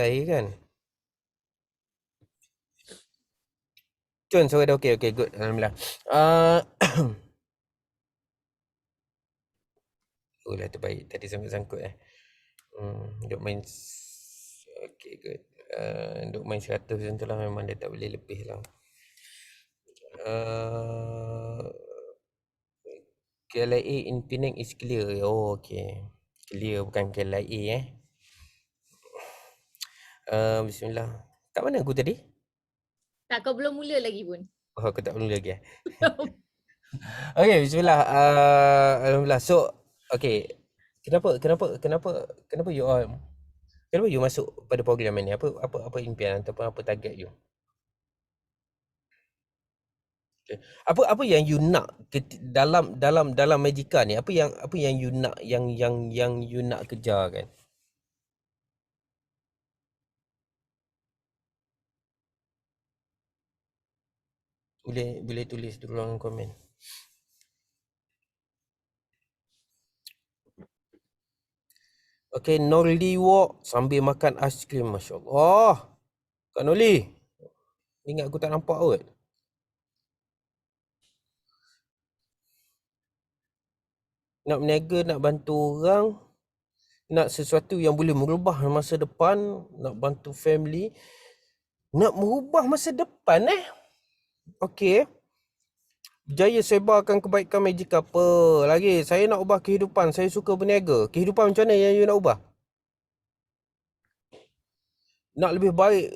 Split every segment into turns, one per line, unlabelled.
Air kan. Cun, suara dah okey, good. Alhamdulillah. Oh lah terbaik. Tadi sangkut-sangkut duk main okey, good. Duk main 100 macam tu lah, memang dia tak boleh lebih lah. KLIA in Penang is clear. Oh, okey. Clear bukan KLIA Bismillah. Kat mana aku tadi?
Tak, kau belum mula lagi pun.
Oh, aku tak mula lagi Okey, bismillah. Alhamdulillah. So, okey. Kenapa you masuk pada program ni? Apa impian ataupun apa target you? Okay. Apa yang you nak dalam Magicka ni? Apa yang you nak yang you nak kejar kan? Boleh tulis di ruangan komen. Okey, Norli walk sambil makan aiskrim, masya-Allah. Kak Norli, ingat aku tak nampak kot. Nak berniaga, nak bantu orang, nak sesuatu yang boleh merubah masa depan, nak bantu family, nak merubah masa depan Okey. Berjaya sebarkan kebaikan Magicka. Apa lagi? Saya nak ubah kehidupan. Saya suka berniaga. Kehidupan macam mana yang you nak ubah? Nak lebih baik,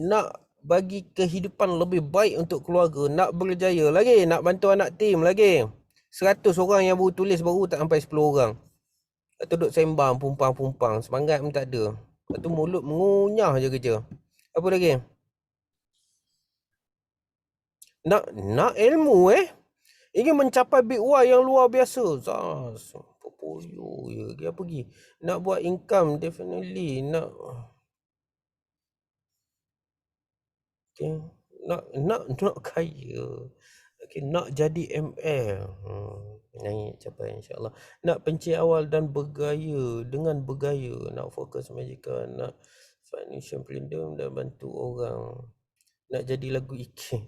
nak bagi kehidupan lebih baik untuk keluarga, nak berjaya lagi, nak bantu anak tim lagi. 100 orang yang baru tulis baru tak sampai 10 orang. Lepas tu duduk sembang, pumpang-pumpang. Semangat pun tak ada. Lepas tu mulut mengunyah je kerja. Apa lagi? Nak ilmu ingin mencapai big Y yang luar biasa. Zaz, popoyo je dia pergi. Nak buat income definitely. Okay. Nak kaya. Okay, nak jadi ML. Naik capai insya-Allah. Nak pencet awal dan bergaya dengan bergaya. Nak fokus Magicka, nak financial freedom dan bantu orang. Nak jadi lagu IK.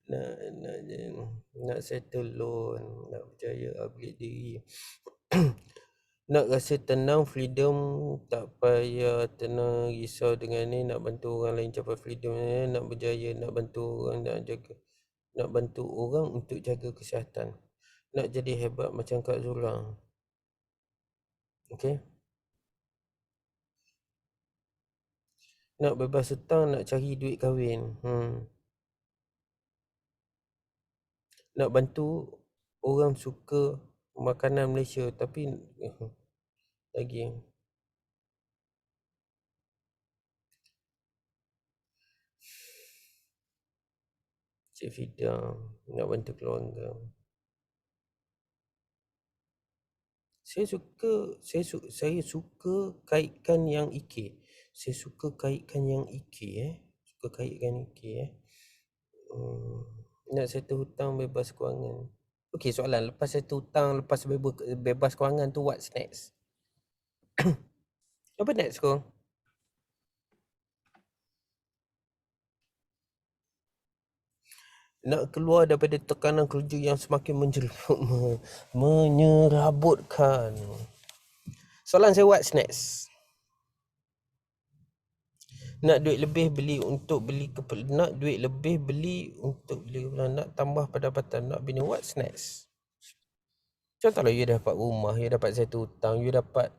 Nak settle loan, nak berjaya upgrade diri. Nak rasa tenang, freedom, tak payah tenang, risau dengan ni, nak bantu orang lain capai freedom, nak berjaya, nak bantu orang, nak bantu orang untuk jaga kesihatan. Nak jadi hebat macam Kak Zula. Okey. Nak bebas hutang, nak cari duit kahwin. Nak bantu orang suka makanan Malaysia tapi lagi Cik Fida nak bantu keluarga. Saya suka kaitkan yang IK. Saya suka kaitkan yang IK Suka kaitkan IK Nak settle hutang, bebas kewangan. Okey, soalan lepas settle hutang, lepas bebas kewangan tu what's next? Apa next kau? Nak keluar daripada tekanan kerja yang semakin menyerabutkan. Soalan saya what's next? Nak duit lebih beli untuk beli nak duit lebih beli untuk beli nak tambah pendapatan, nak bina, what's next? Contohlah you dapat rumah, you dapat satu hutang, you dapat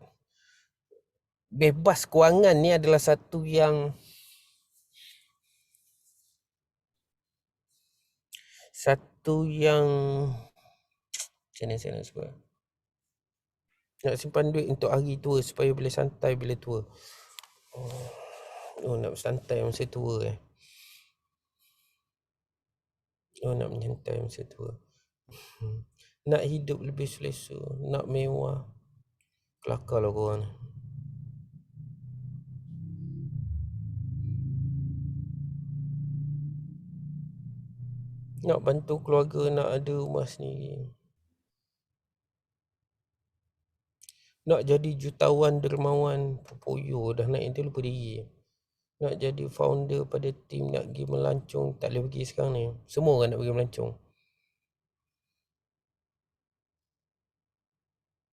bebas kewangan ni adalah satu yang macam mana saya nak sebut, nak simpan duit untuk hari tua supaya boleh santai bila tua. Nak santai masa tua nak menyantai masa tua. Nak hidup lebih selesa, nak mewah. Kelakar lah korang ni. Nak bantu keluarga, nak ada rumah sendiri. Nak jadi jutawan dermawan Poyo dah naik tu lupa diri. Nak jadi founder pada tim, nak pergi melancong, tak boleh pergi sekarang ni. Semua orang nak pergi melancong.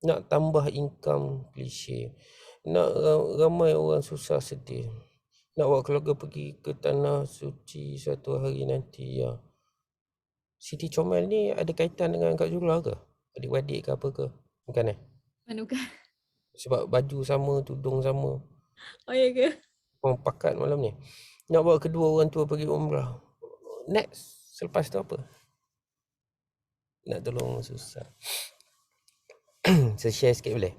Nak tambah income, klise. Nak ramai orang susah sedih. Nak bawa keluarga pergi ke tanah suci suatu hari nanti, ya. Siti Comel ni ada kaitan dengan Kak Zura ke? Adik-beradik ke apa ke? Bukan
Manukan.
Sebab baju sama, tudung sama.
Oh ya ke?
Orang pakat malam ni. Nak bawa kedua orang tua pergi umrah. Next, selepas tu apa? Nak tolong susah. Saya share sikit boleh?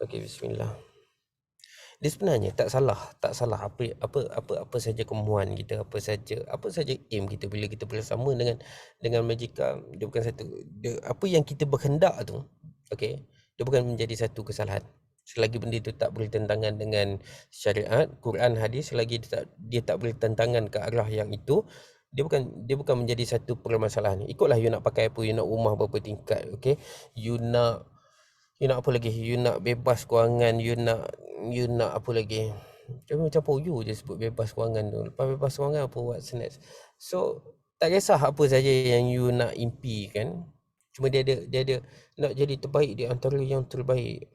Okey, bismillah. Dia sebenarnya tak salah apa saja kemahuan kita, apa saja aim kita bila kita bersama dengan Magicka. Dia bukan satu, dia, apa yang kita berkendak tu, okey, dia bukan menjadi satu kesalahan. Selagi benda itu tak bertentangan dengan syariat, Quran, hadis, selagi dia tak bertentangan ke arah yang itu, dia bukan menjadi satu permasalahan. Ikutlah you nak pakai apa, you nak rumah berapa tingkat, okey, you nak apa lagi? You nak bebas kewangan, you nak apa lagi? Dia macam poyo je sebut bebas kewangan tu. Lepas bebas kewangan apa, what's next? So, tak kisah apa saja yang you nak impikan. Cuma dia ada nak jadi terbaik di antara yang terbaik.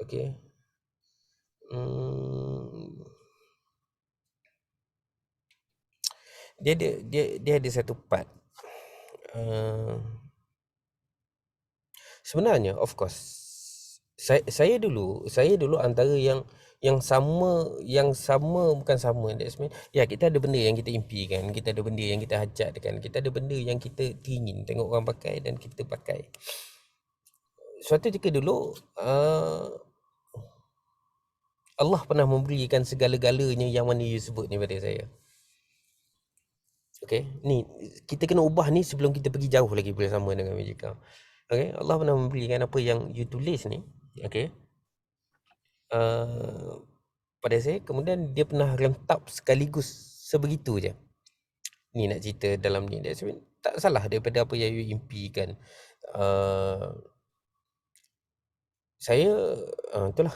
Okey. Dia ada satu part. Sebenarnya of course saya dulu antara yang sama bukan sama, that's mean, ya, kita ada benda yang kita impikan, kita ada benda yang kita hajatkan, kita ada benda yang kita teringin tengok orang pakai dan kita pakai. Suatu ketika dulu Allah pernah memberikan segala-galanya yang mana you sebut ni pada saya. Okey, ni kita kena ubah ni sebelum kita pergi jauh lagi bersama dengan Magicka. Okey, Allah pernah memberikan apa yang you tulis ni, okey, pada saya. Kemudian dia pernah rentap sekaligus sebegitu je. Ni nak cerita dalam ni, dia tak salah daripada apa yang you impikan. Saya itulah,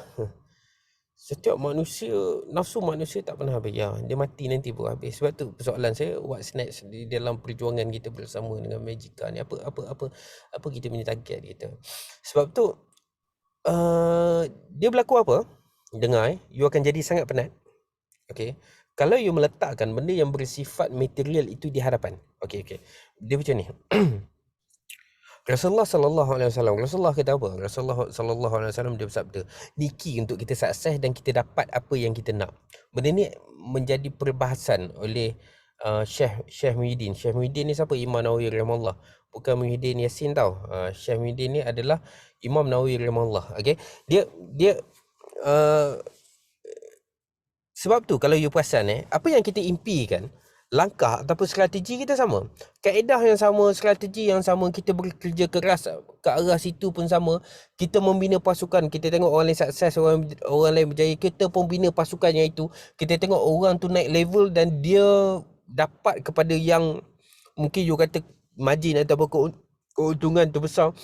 setiap manusia, nafsu manusia tak pernah habis. Ya, dia mati nanti pun habis. Sebab tu persoalan saya, what's next di dalam perjuangan kita bersama dengan Magicka ni, apa kita punya target kita. Sebab tu dia berlaku apa? Dengar, you akan jadi sangat penat. Okey. Kalau you meletakkan benda yang bersifat material itu di hadapan. Okey. Dia macam ni. Rasulullah kata apa? Rasulullah sallallahu alaihi wasallam dia bersabda, niki untuk kita sukses dan kita dapat apa yang kita nak. Benda ni menjadi perbahasan oleh Syekh Muhyiddin. Syekh Muhyiddin ni siapa? Imam Nawawi rahimahullah. Bukan Muhyiddin Yassin tau. Syekh Muhyiddin ni adalah Imam Nawawi rahimahullah. Okey. Dia sebab tu kalau you perasan apa yang kita impikan, langkah ataupun strategi kita sama. Kaedah yang sama, strategi yang sama, kita bekerja keras ke arah situ pun sama. Kita membina pasukan, kita tengok orang lain sukses, orang lain berjaya, kita pun bina pasukan yang itu. Kita tengok orang tu naik level dan dia dapat kepada yang mungkin you kata margin ataupun keuntungan tu besar.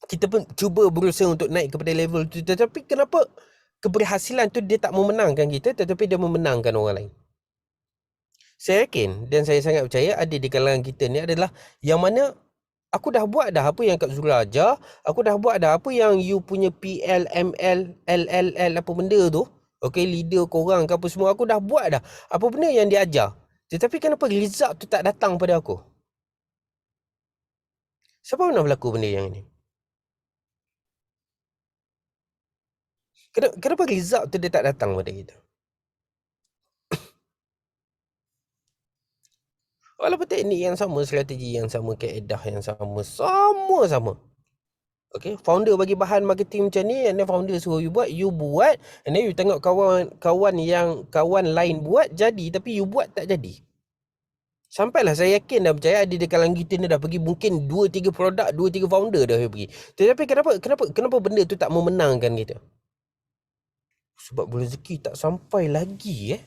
Kita pun cuba berusaha untuk naik kepada level tu, tetapi kenapa keberhasilan tu dia tak memenangkan kita, tetapi dia memenangkan orang lain? Saya yakin dan saya sangat percaya ada di kalangan kita ni adalah yang mana aku dah buat dah apa yang Kak Zura ajar, aku dah buat dah apa yang you punya PL, ML, LLL apa benda tu, okey, leader korang ke apa semua, aku dah buat dah apa benda yang dia ajar. Tetapi kenapa result tu tak datang pada aku? Siapa pernah berlaku benda yang ini? Kenapa result tu dia tak datang pada kita? Walaupun teknik yang sama, strategi yang sama, kaedah yang sama. Okay, founder bagi bahan marketing macam ni, and then founder suruh you buat, and then you tengok kawan lain buat jadi, tapi you buat tak jadi. Sampailah saya yakin dah percaya ada di kalangan kita ni dah pergi mungkin 2-3 produk, 2-3 founder dah pergi. Tetapi kenapa benda tu tak memenangkan kita? Sebab rezeki tak sampai lagi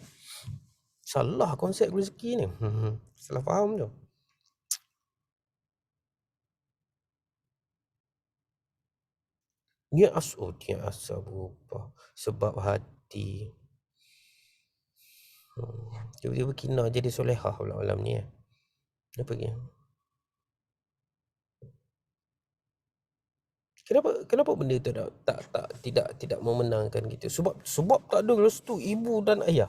Salah konsep rezeki ni. Salah faham tu. Niat asal berubah sebab hati. Tiba-tiba kina jadi solehah pula malam ni. Apa dia? Kenapa benda tu tidak memenangkan gitu? Sebab tak ada restu ibu dan ayah.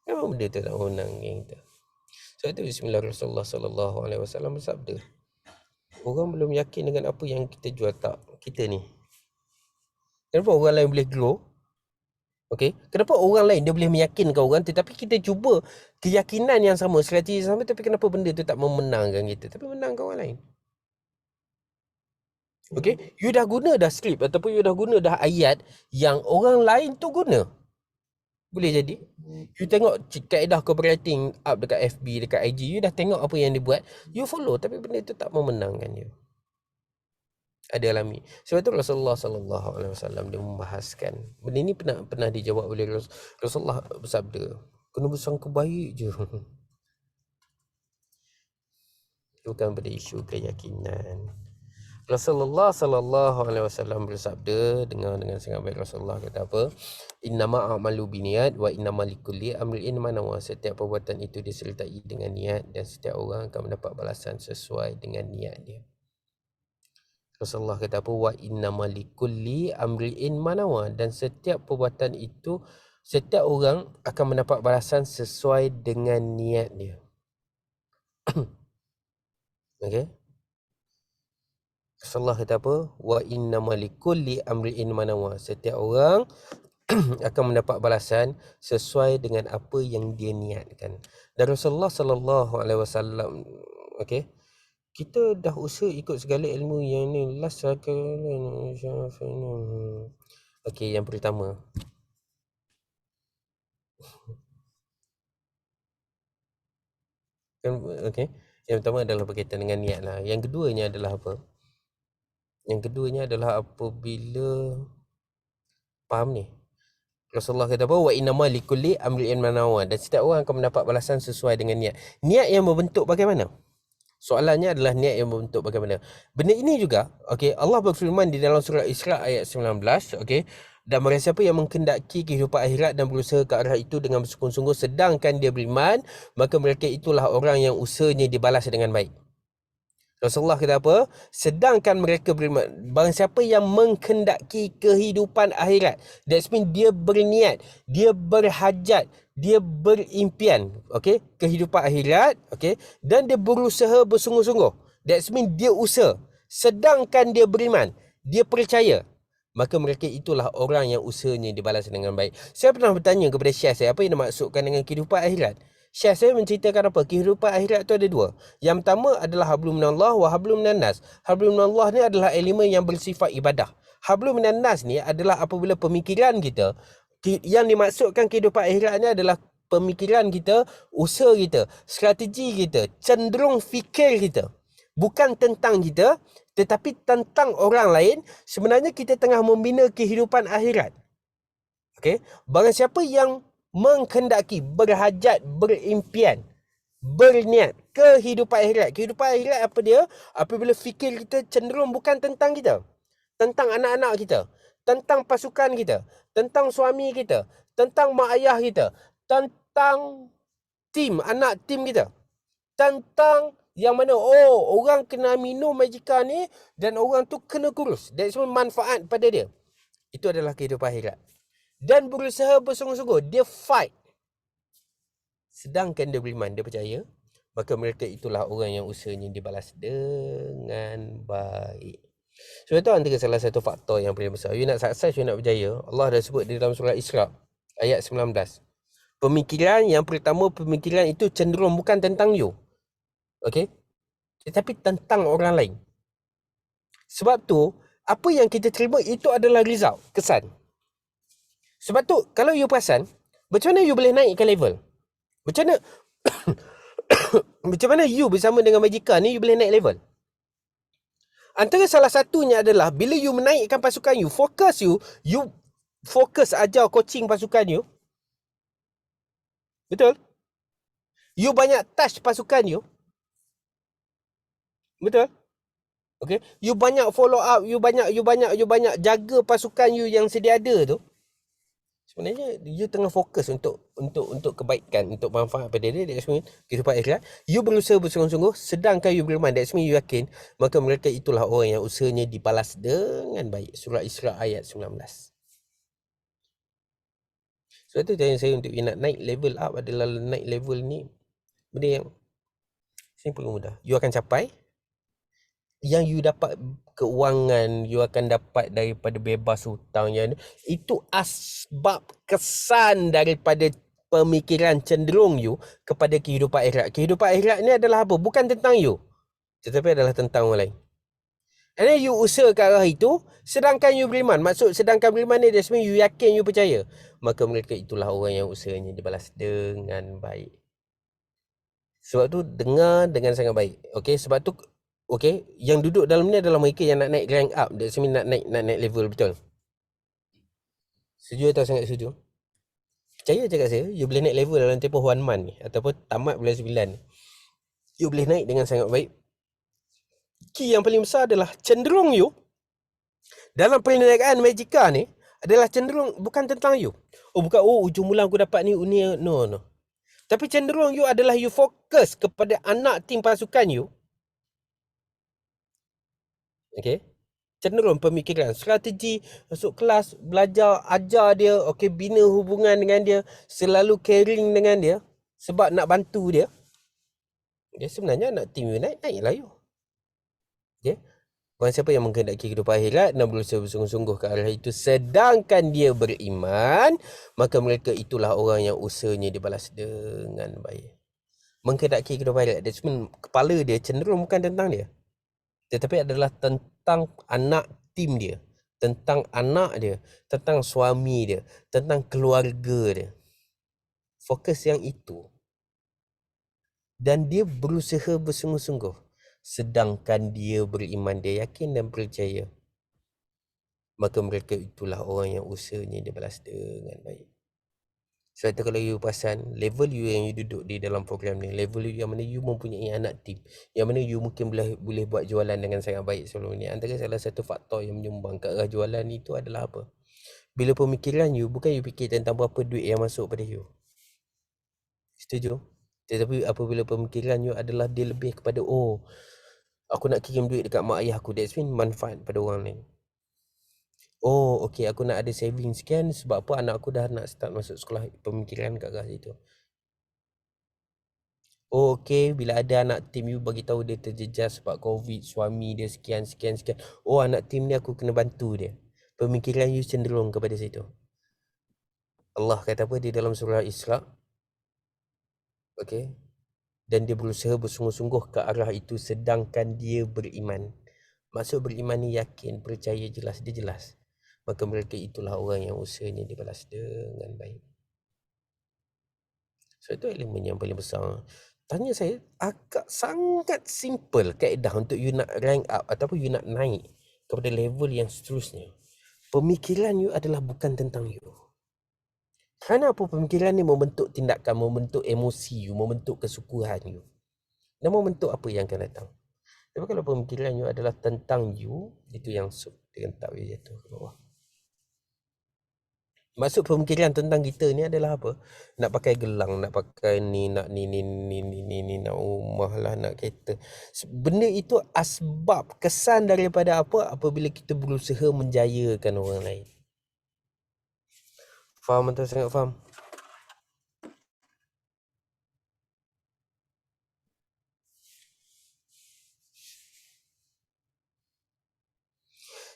Kenapa benda tu tak memenangkan kita? Sebab itu bismillah Rasulullah sallallahu alaihi wasallam bersabda, orang belum yakin dengan apa yang kita jual tak kita ni. Kenapa orang lain boleh grow? Okey, kenapa orang lain dia boleh meyakinkan orang tetapi kita cuba keyakinan yang sama, strategi yang sama, tapi kenapa benda tu tak memenangkan kita tapi menangkan orang lain? Okey, you dah guna dah skrip ataupun you dah guna dah ayat yang orang lain tu guna. Boleh jadi. You tengok kaedah copywriting up dekat FB, dekat IG, you dah tengok apa yang dia buat, you follow tapi benda tu tak memenangkan you. Ada alami. Sebab tu Rasulullah sallallahu alaihi wasallam dia membahaskan. Benda ni pernah dijawab oleh Rasulullah bersabda, kena bersangka baik je. Bukan pada isu keyakinan. Rasulullah sallallahu alaihi wasallam bersabda dengan sangat baik. Rasulullah kata apa? Innama a'malu biniat wa innama likulli amrin ma nawa. Setiap perbuatan itu disertai dengan niat dan setiap orang akan mendapat balasan sesuai dengan niat dia. Rasulullah kata apa? Wa innama likulli amrin ma nawa, dan setiap perbuatan itu setiap orang akan mendapat balasan sesuai dengan niat dia. Okey? Rasulullah kata apa? Wa innama likulli amrin ma nawa. Setiap orang akan mendapat balasan sesuai dengan apa yang dia niatkan. Dan Rasulullah sallallahu alaihi wasallam, okey, kita dah usaha ikut segala ilmu yang ni last okey, yang pertama, kan, okey, yang pertama adalah berkaitan dengan niat lah. Yang keduanya adalah apa? Yang keduanya adalah apabila faham ni, Rasulullah kata apa? Wa innama likulli amrin ma nawa, dan setiap orang akan mendapat balasan sesuai dengan niat. Niat yang membentuk bagaimana? Soalannya adalah niat yang membentuk bagaimana. Benda ini juga, okey, Allah berfirman di dalam surah Isra ayat 19, okey, dan barang siapa yang menghendaki kehidupan akhirat dan berusaha ke arah itu dengan bersungguh-sungguh sedangkan dia beriman, maka mereka itulah orang yang usahanya dibalas dengan baik. Rasulullah kata apa? Sedangkan mereka beriman. Barang siapa yang menghendaki kehidupan akhirat, that means dia berniat, dia berhajat, dia berimpian, okey, kehidupan akhirat, okey, dan dia berusaha bersungguh-sungguh. That means dia usaha. Sedangkan dia beriman, dia percaya, maka mereka itulah orang yang usahanya dibalas dengan baik. Saya pernah bertanya kepada Syekh saya, apa yang dimaksudkan dengan kehidupan akhirat? Syekh saya menceritakan apa? Kehidupan akhirat tu ada dua. Yang pertama adalah hablum minallah wa hablum minannas. Hablum minallah ni adalah elemen yang bersifat ibadah. Hablum minannas ni adalah apabila pemikiran kita, yang dimaksudkan kehidupan akhirat ni adalah pemikiran kita, usaha kita, strategi kita, cenderung fikir kita. Bukan tentang kita, tetapi tentang orang lain. Sebenarnya kita tengah membina kehidupan akhirat. Okey, barang siapa yang menghendaki, berhajat, berimpian, berniat kehidupan akhirat. Kehidupan akhirat apa dia? Apabila fikir kita cenderung bukan tentang kita, tentang anak-anak kita, tentang pasukan kita, tentang suami kita, tentang mak ayah kita, tentang tim, anak tim kita, tentang yang mana, oh, orang kena minum Magica ni dan orang tu kena kurus. That's semua manfaat pada dia. Itu adalah kehidupan akhirat. Dan berusaha bersungguh-sungguh, dia fight. Sedangkan dia beriman, dia percaya, maka mereka itulah orang yang usahanya dibalas dengan baik. So itu antara salah satu faktor yang paling besar. You nak sukses, you nak berjaya, Allah dah sebut di dalam surah Isra ayat 19. Pemikiran yang pertama, pemikiran itu cenderung bukan tentang you, okey, tetapi tentang orang lain. Sebab tu apa yang kita terima itu adalah result, kesan. Sebab tu kalau you perasan, macam mana you boleh naikkan level? Macam mana macam mana you bersama dengan Magica ni you boleh naik level? Antara salah satunya adalah bila you menaikkan pasukan you, you fokus ajar coaching pasukan you. Betul? You banyak touch pasukan you. Betul? Okay, you banyak follow up, you banyak jaga pasukan you yang sedia ada tu. Sebenarnya you tengah fokus untuk kebaikan, untuk manfaat pada dia. That's mean kehidupan akhirat. You berusaha bersungguh-sungguh, sedangkan you beriman. That's mean you yakin, maka mereka itulah orang yang usahanya dibalas dengan baik. Surah Isra ayat 19. Sebab tu tanya saya, untuk you nak naik level up adalah naik level ni benda yang simple mudah. You akan capai yang you dapat keuangan, you akan dapat daripada bebas hutang yang itu asbab kesan daripada pemikiran cenderung you kepada kehidupan akhirat. Kehidupan akhirat ni adalah apa? Bukan tentang you, tetapi adalah tentang orang lain. And then you usaha ke arah itu, sedangkan you beriman. Maksud sedangkan beriman ni, that's mean you yakin, you percaya. Maka mereka itulah orang yang usahanya dibalas dengan baik. Sebab tu dengar dengan sangat baik. Okay, sebab tu okay, yang duduk dalam ni adalah mereka yang nak naik rank up. That's mean nak naik level, betul? Setuju atau sangat setuju? Percaya cakap saya, you boleh naik level dalam tempoh 1 month ni, ataupun tamat bulan 9. You boleh naik dengan sangat baik. Key yang paling besar adalah cenderung you dalam perniagaan Magicka ni adalah cenderung bukan tentang you. Bukan ujung bulan aku dapat ni, no. Tapi cenderung you adalah you fokus kepada anak tim pasukan you. Okay, cenderung pemikiran, strategi, masuk kelas, belajar, ajar dia, okay, bina hubungan dengan dia, selalu caring dengan dia sebab nak bantu dia. Okay, sebenarnya anak tim you naiklah you. Okay, orang siapa yang menghendaki kehidupan akhirat dan berusaha bersungguh-sungguh ke arah itu sedangkan dia beriman, maka mereka itulah orang yang usahanya dibalas dengan baik. Menghendaki kehidupan akhirat, that's mean kepala dia cenderung bukan tentang dia, tetapi adalah tentang anak tim dia, tentang anak dia, tentang suami dia, tentang keluarga dia. Fokus yang itu. Dan dia berusaha bersungguh-sungguh. Sedangkan dia beriman, dia yakin dan percaya. Maka mereka itulah orang yang usahanya dibalas dengan baik. Sebab tu kalau you perasan, level you yang you duduk di dalam program ni, level you yang mana you mempunyai anak tim, yang mana you mungkin boleh buat jualan dengan sangat baik sebelum ni. Antara salah satu faktor yang menyumbang ke arah jualan itu adalah apa? Bila pemikiran you, bukan you fikir tentang berapa duit yang masuk pada you. Setuju? Tetapi apabila pemikiran you adalah dia lebih kepada, aku nak kirim duit dekat mak ayah aku, that's mean manfaat pada orang lain. Okay, aku nak ada saving sekian sebab apa, anak aku dah nak start masuk sekolah. Pemikiran kat arah situ. Okay, bila ada anak tim you bagi tahu dia terjejas sebab COVID, suami dia sekian. Anak tim ni aku kena bantu dia. Pemikiran you cenderung kepada situ. Allah kata apa di dalam surah Isra? Okay, dan dia berusaha bersungguh-sungguh ke arah itu sedangkan dia beriman. Maksud beriman ni yakin, percaya, jelas. Dia jelas. Maka mereka itulah orang yang usahanya dibalas dengan baik. So itu elemen yang paling besar. Tanya saya, agak sangat simple kaedah untuk you nak rank up ataupun you nak naik kepada level yang seterusnya. Pemikiran you adalah bukan tentang you. Kerana apa? Pemikiran ni membentuk tindakan, membentuk emosi you, membentuk kesukuran you, dan membentuk apa yang akan datang. Tapi kalau pemikiran you adalah tentang you, itu yang dengan tak boleh jatuh ke bawah. Maksud pemikiran tentang kita ni adalah apa? Nak pakai gelang, nak pakai ni, nak ni, nak rumah lah, nak kereta. Benda itu asbab kesan daripada apa? Apabila kita berusaha menjayakan orang lain. Faham atau sangat faham?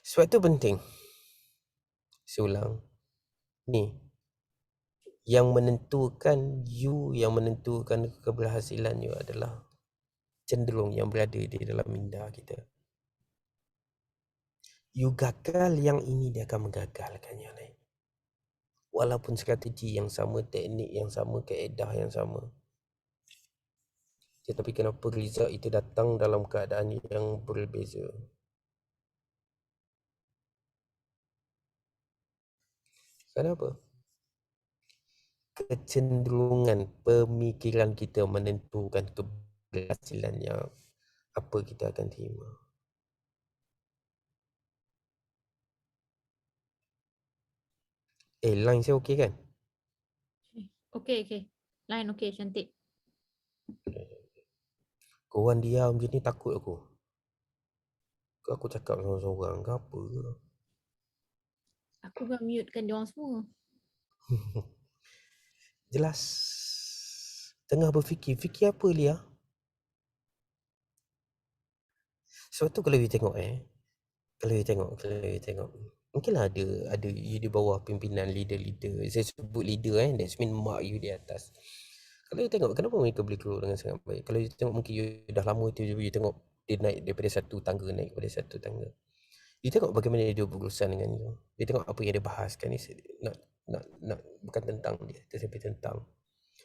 Sebab tu penting. Saya ulang. Ni yang menentukan you, yang menentukan keberhasilan you adalah cenderung yang berada di dalam minda kita. You gagal yang ini, dia akan menggagalkan yang lain. Walaupun strategi yang sama, teknik yang sama, kaedah yang sama. Tetapi kenapa result itu datang dalam keadaan yang berbeza? Kenapa? Kecenderungan pemikiran kita menentukan keberhasilan yang apa kita akan terima. Line saya okey kan?
Okey. Line okey, cantik.
Korang diam je ni takut aku. Ke aku cakap seorang-seorang ke apa ke?
Aku dah mute-kan diorang semua.
Jelas. Tengah berfikir. Fikir apa Lia? Sebab tu kalau you tengok kalau you tengok. Mungkinlah ada you di bawah pimpinan leader-leader. Saya sebut leader that's mean mak you di atas. Kalau you tengok kenapa mereka boleh keluar dengan sangat baik. Kalau you tengok mungkin you dah lama tu you tengok dia naik daripada satu tangga naik kepada satu tangga. You tengok bagaimana dia berurusan dengan you. You tengok apa yang dia bahaskan ni nak bukan tentang dia tetapi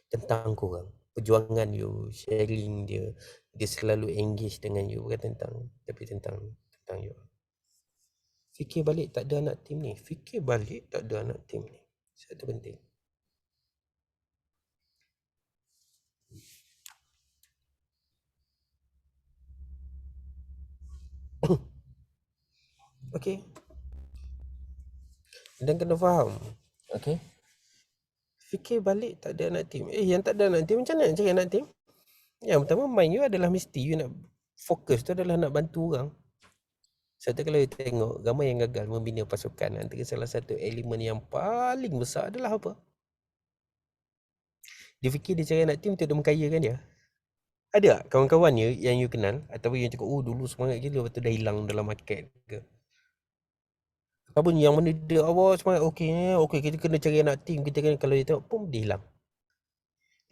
tentang korang. Perjuangan you, sharing dia selalu engage dengan you, bukan tapi tentang you. Fikir balik tak ada anak tim ni. Satu penting. Okey. Dan kena faham. Okey. Fikir balik tak ada anak tim. Yang tak ada anak tim macam mana nak cari anak tim? Yang pertama mind you adalah mesti you nak fokus tu adalah nak bantu orang. Sebab kalau you tengok ramai yang gagal membina pasukan, antara salah satu elemen yang paling besar adalah apa? Dia fikir dia cari anak tim untuk dia mengkayakan dia. Ada tak kawan-kawan yang you kenal ataupun yang cakap dulu semangat gila lepas tu dah hilang dalam market ke? Ataupun yang mana dia awal semangat okey kita kena cari anak tim, kita kena, kalau dia tengok pun dia hilang.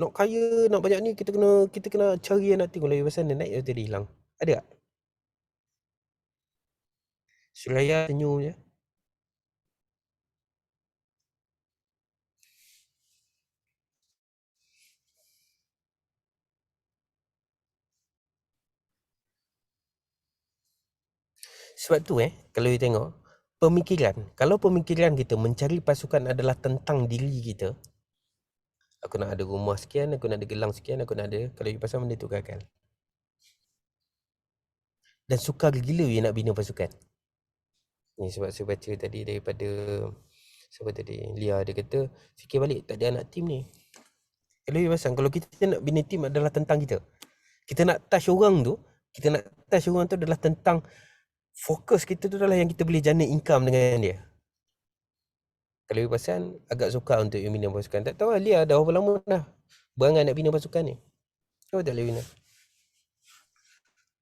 Nak kaya, nak banyak ni kita kena cari anak tim, kalau you pasal dia naik lepas tu dia hilang. Ada tak? Suraya senyum je. Sebab tu kalau you tengok kalau pemikiran kita mencari pasukan adalah tentang diri kita, aku nak ada rumah sekian, aku nak ada gelang sekian, aku nak ada, kalau you pasal benda tu gagal. Dan sukar gila you nak bina pasukan. Ni sebab saya baca tadi daripada siapa tadi, Lia, dia kata fikir balik tak ada anak tim ni. Kalau you pasang, kalau kita nak bina tim adalah tentang kita. Kita nak touch orang tu adalah tentang fokus kita tu adalah yang kita boleh jana income dengan dia. Kalau you pasal agak sukar untuk you bina pasukan. Tak tahu Lia dah berapa lama dah berangan nak bina pasukan ni. Tahu tak Lia bina?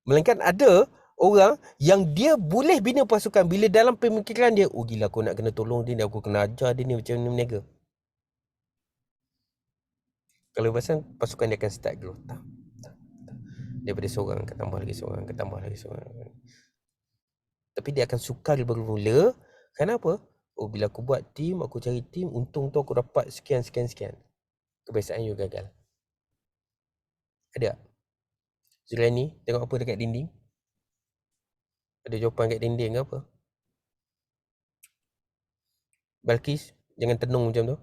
Melainkan ada orang yang dia boleh bina pasukan bila dalam pemikiran dia, gila aku nak kena tolong dia ni, aku kena ajar dia ni macam ni meniaga. Kalau pasal pasukan dia akan start grow. Daripada seorang ke tambah lagi seorang. Tapi dia akan sukar bermula. Kenapa? Bila aku buat team, aku cari team, untung tu aku dapat sekian. Kebiasaan you gagal. Ada tak? Zulani tengok apa dekat dinding? Ada jawapan kat dinding ke apa? Balkis, jangan tenung macam tu.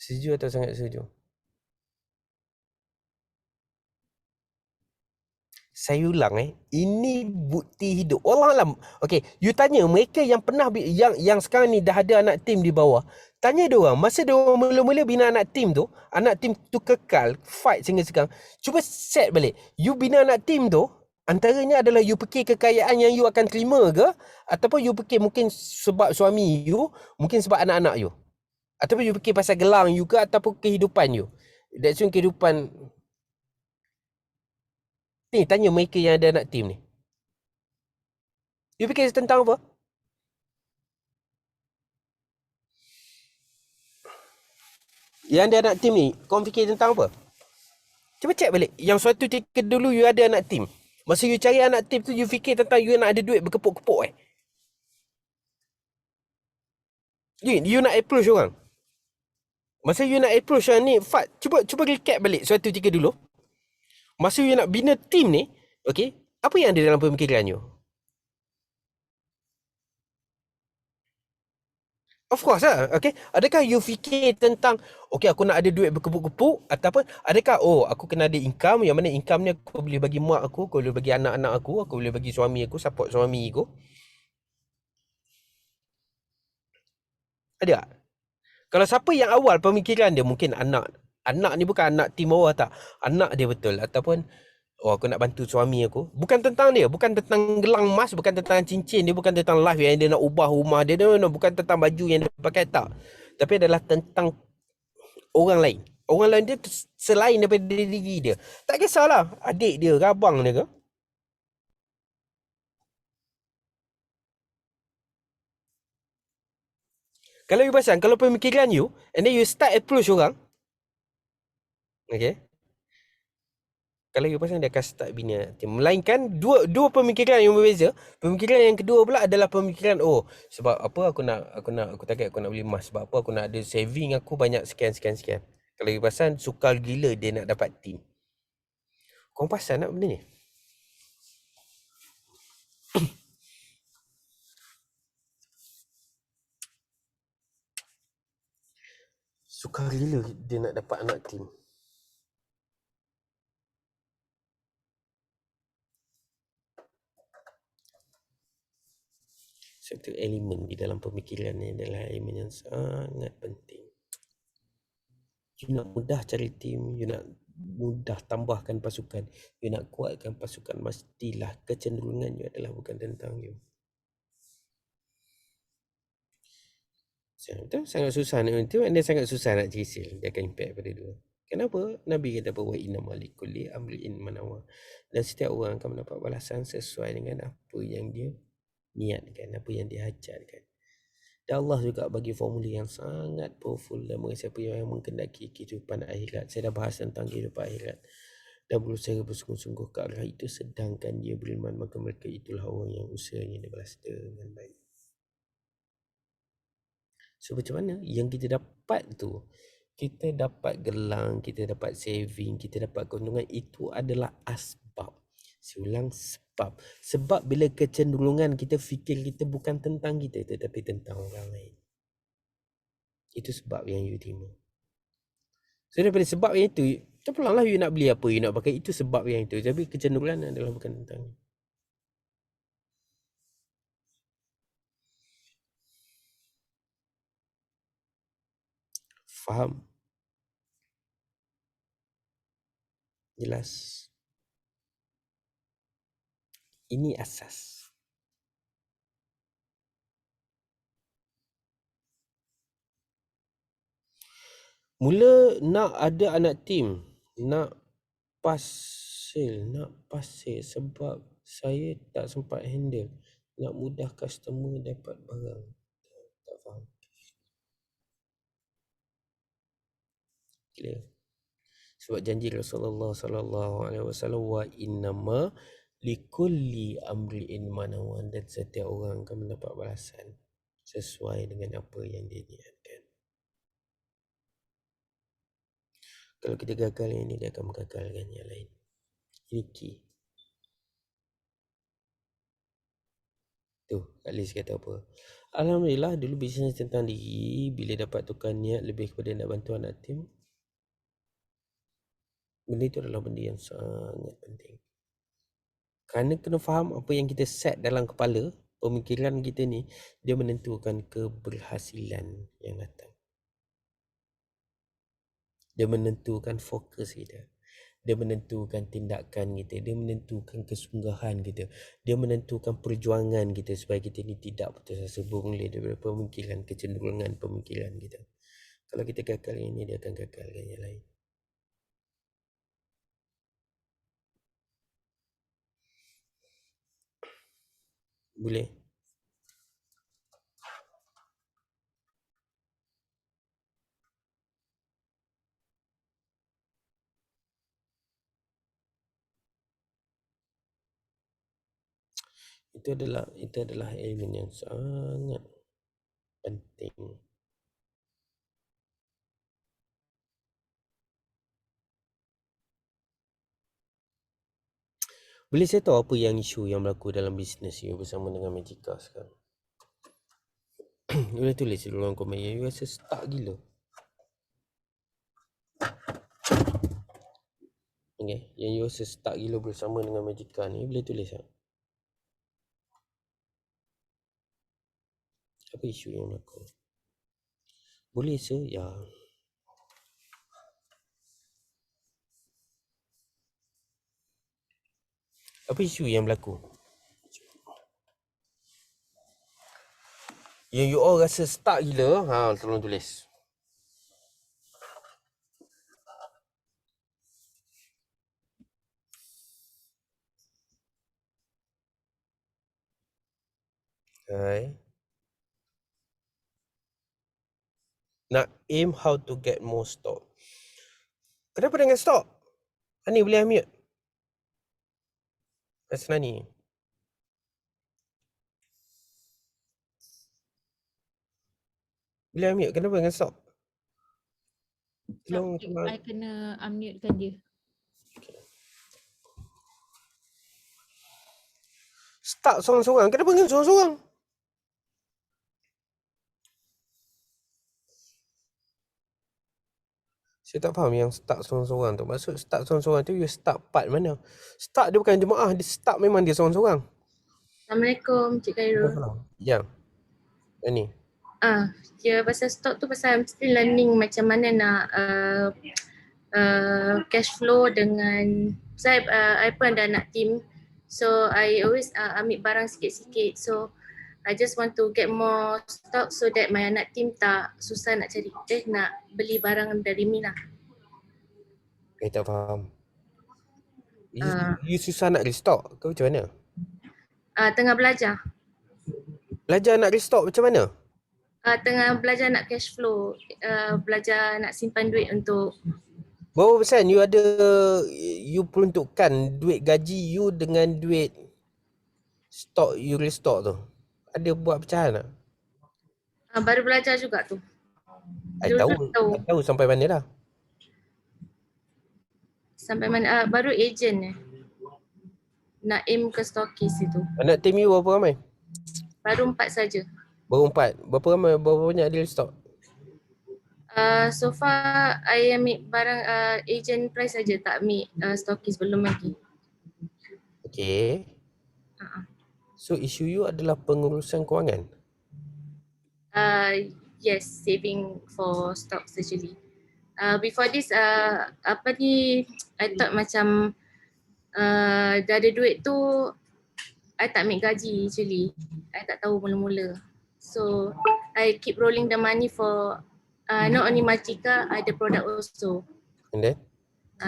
Setuju atau sangat setuju? Saya ulang ini bukti hidup. Wallahualam. Okey, you tanya mereka yang pernah yang sekarang ni dah ada anak tim di bawah. Tanya dia orang, masa dia orang mula-mula bina anak tim tu kekal fight sehingga sekarang. Cuba set balik. You bina anak tim tu, antaranya adalah you fikir kekayaan yang you akan terima ke, ataupun you fikir mungkin sebab suami you, mungkin sebab anak-anak you. Ataupun you fikir pasal gelang you ke, ataupun kehidupan you. That's one kehidupan. Ni tanya mereka yang ada anak tim ni. You fikir tentang apa? Yang ada anak tim ni, kau fikir tentang apa? Cuba cek balik. Yang suatu ketika dulu you ada anak tim. Masa you cari anak tim tu, you fikir tentang you nak ada duit berkepuk-kepuk You nak approach orang. Masa you nak approach orang ni, Fat, cuba recap balik suatu ketika dulu. Masa you nak bina tim ni, okay, apa yang ada dalam pemikiran you? Of course lah. Okay. Adakah you fikir tentang, okay, aku nak ada duit berkepuk-kepuk, ataupun adakah, oh, aku kena ada income, yang mana income ni aku boleh bagi mak aku boleh bagi anak-anak aku boleh bagi suami aku, support suami aku. Ada tak? Kalau siapa yang awal pemikiran dia, mungkin anak ni bukan anak tim bawah tak, anak dia betul, ataupun oh, aku nak bantu suami aku. Bukan tentang dia, bukan tentang gelang emas, bukan tentang cincin dia, bukan tentang life yang dia nak ubah rumah dia, no, bukan tentang baju yang dia pakai, tak. Tapi adalah tentang orang lain. Orang lain dia selain daripada diri dia. Tak kisahlah adik dia ke abang dia ke. Kalau you pasang, kalau pemikiran you, and then you start approach orang, okay, kalau you pasang dia akan start bina tim. Melainkan dua pemikiran yang berbeza. Pemikiran yang kedua pula adalah pemikiran, oh, sebab apa aku target aku nak beli emas, sebab apa aku nak ada saving aku banyak sekian. Kalau you pasang, sukar gila dia nak dapat tim. Kau pasang nak benda ni? Sukar gila dia nak dapat anak tim. Satu elemen di dalam pemikiran ni adalah elemen yang sangat penting. You nak mudah cari tim, you nak mudah tambahkan pasukan, you nak kuatkan pasukan, mestilah kecenderungan you adalah bukan tentang you. Itu sangat susah nak itu, anda sangat susah nak cisil, dia akan impact pada dua. Kenapa? Nabi kata bahawa inna malikuli amri'in manawa. Dan setiap orang akan mendapat balasan sesuai dengan apa yang dia niatkan, apa yang dia hajatkan. Dan Allah juga bagi formula yang sangat powerful dan siapa yang menghendaki kehidupan akhirat. Saya dah bahas tentang kehidupan akhirat dan berusaha bersungguh-sungguh ke arah itu, sedangkan dia beriman, maka mereka itulah orang yang usahanya dibalas dengan baik. So macam mana yang kita dapat tu, kita dapat gelang, kita dapat saving, kita dapat keuntungan, itu adalah asbab. Saya ulang, sebab. Sebab bila kecenderungan kita fikir kita bukan tentang kita, tetapi tentang orang lain. Itu sebab yang you terima. So daripada sebab yang itu, terpulanglah you nak beli apa, you nak pakai, itu sebab yang itu. Tapi kecenderungan adalah bukan tentang you. Faham? Jelas? Ini asas. Mula nak ada anak tim, nak pasir sebab saya tak sempat handle, nak mudah customer dapat barang. Tak faham. Clear. Sebab janji Rasulullah sallallahu alaihi wasallam, wa innama likulli amri'in manawan, dan setiap orang akan mendapat balasan sesuai dengan apa yang dia niatkan. Kalau kita gagal yang ini, dia akan menggagalkan yang lain. Ini key. Tu, Kak Liz kata apa? Alhamdulillah, dulu bisnes tentang diri, bila dapat tukar niat lebih kepada nak bantu anak tim, benda itu adalah benda yang sangat penting. Kerana kena faham apa yang kita set dalam kepala, pemikiran kita ni, dia menentukan keberhasilan yang datang. Dia menentukan fokus kita. Dia menentukan tindakan kita. Dia menentukan kesungguhan kita. Dia menentukan perjuangan kita supaya kita ni tidak putus asa bermula daripada pemikiran, kecenderungan pemikiran kita. Kalau kita gagal yang ini, dia akan gagalkan yang lain. Boleh? Itu adalah elemen yang sangat penting. Boleh saya tahu apa yang isu yang berlaku dalam bisnes you bersama dengan Magica sekarang? You boleh tulis dulu dalam komen. Yang you rasa stuck gila. Okay. Yang you rasa stuck gila bersama dengan majikan ni, boleh tulis tak? Apa isu yang berlaku? Boleh se? Ya. Apa isu yang berlaku? Yang you all rasa stuck gila, tolong tulis. Hai. Nak aim how to get more stock. Kenapa dengan stock? Ani boleh unmute? Asnani. Boleh unmute? Kenapa dengan stock? Tolong
I kena unmute-kan dia.
Stuck seorang-seorang. Kenapa dengan seorang-seorang? Saya tak faham yang stuck seorang-seorang tu. Maksud stuck seorang-seorang tu, you stuck part mana? Stuck dia bukan jemaah, dia stuck memang dia seorang-seorang.
Assalamualaikum Cik Khairul.
Ya. Ini.
Ya pasal stok tu pasal I'm still learning macam mana nak cash flow dengan saya I pun ada anak team. So I always ambil barang sikit-sikit. So I just want to get more stock so that my anak team tak susah nak cari nak beli barang dari Mina.
Tak faham. You susah nak restock ke macam mana?
Tengah belajar.
Belajar nak restock macam mana?
Tengah belajar nak cash flow, belajar nak simpan duit untuk.
Berapa persen you ada, you peruntukkan duit gaji you dengan duit stok you restock tu? Ada buat pecahan tak?
Baru belajar juga tu.
I tahu sampai mana dah?
Sampai mana? Baru agent nak aim ke stokis itu.
Anak team you berapa ramai?
Baru 4 saja.
Baru 4. Berapa ramai, berapa banyak dia restock?
So far I ambil barang agent price saja, tak ambil stokis belum lagi.
Okay. So isu you adalah pengurusan kewangan?
Yes, saving for stocks actually. Before this I thought macam dah ada duit tu I tak ambil gaji actually. I tak tahu mula-mula. So I keep rolling the money for not only Machika, ada product also.
And then?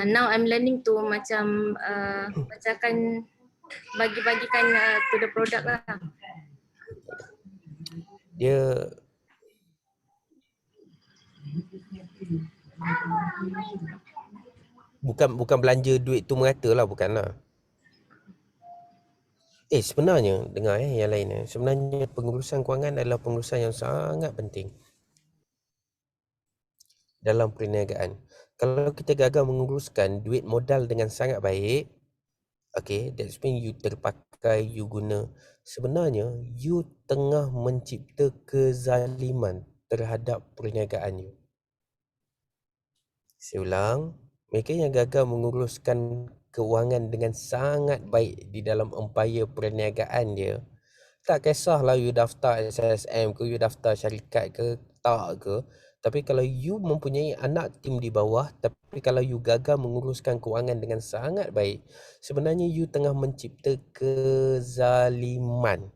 Now I'm learning to macam bacakan bagi-bagikan to the product lah.
Dia bukan belanja duit tu merata lah, bukanlah. Sebenarnya dengar yang lain sebenarnya pengurusan kewangan adalah pengurusan yang sangat penting dalam perniagaan. Kalau kita gagal menguruskan duit modal dengan sangat baik, okay, that's mean you terpakai, you guna. Sebenarnya you tengah mencipta kezaliman terhadap perniagaan you. Saya ulang, mereka yang gagal menguruskan kewangan dengan sangat baik di dalam empayar perniagaan dia, tak kisahlah you daftar SSM ke, you daftar syarikat ke, tak ke, tapi kalau you mempunyai anak tim di bawah, tapi kalau you gagal menguruskan kewangan dengan sangat baik, sebenarnya you tengah mencipta kezaliman.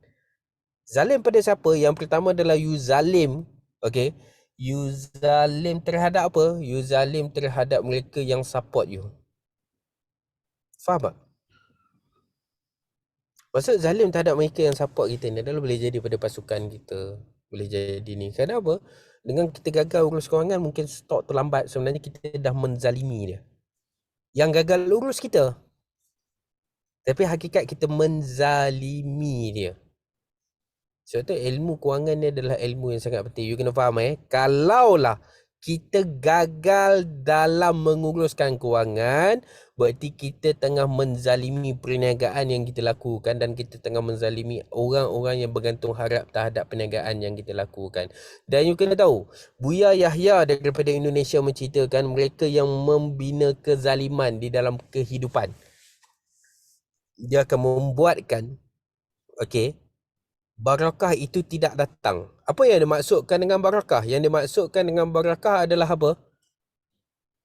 Zalim pada siapa? Yang pertama adalah you zalim, okay? You zalim terhadap apa? You zalim terhadap mereka yang support you. Faham tak? Maksud zalim terhadap mereka yang support kita ni adalah boleh jadi pada pasukan kita. Boleh jadi ni. Kenapa? Dengan kita gagal urus kewangan, mungkin stok tu lambat. Sebenarnya kita dah menzalimi dia. Yang gagal urus kita. Tapi hakikat kita menzalimi dia. Sebab tu ilmu kewangan ni adalah ilmu yang sangat penting. You kena faham Kalaulah kita gagal dalam menguruskan kewangan, berarti kita tengah menzalimi perniagaan yang kita lakukan dan kita tengah menzalimi orang-orang yang bergantung harap terhadap perniagaan yang kita lakukan. Dan you kena tahu, Buya Yahya daripada Indonesia menceritakan mereka yang membina kezaliman di dalam kehidupan. Dia akan membuatkan, okey, barakah itu tidak datang. Apa yang dimaksudkan dengan barakah? Yang dimaksudkan dengan barakah adalah apa?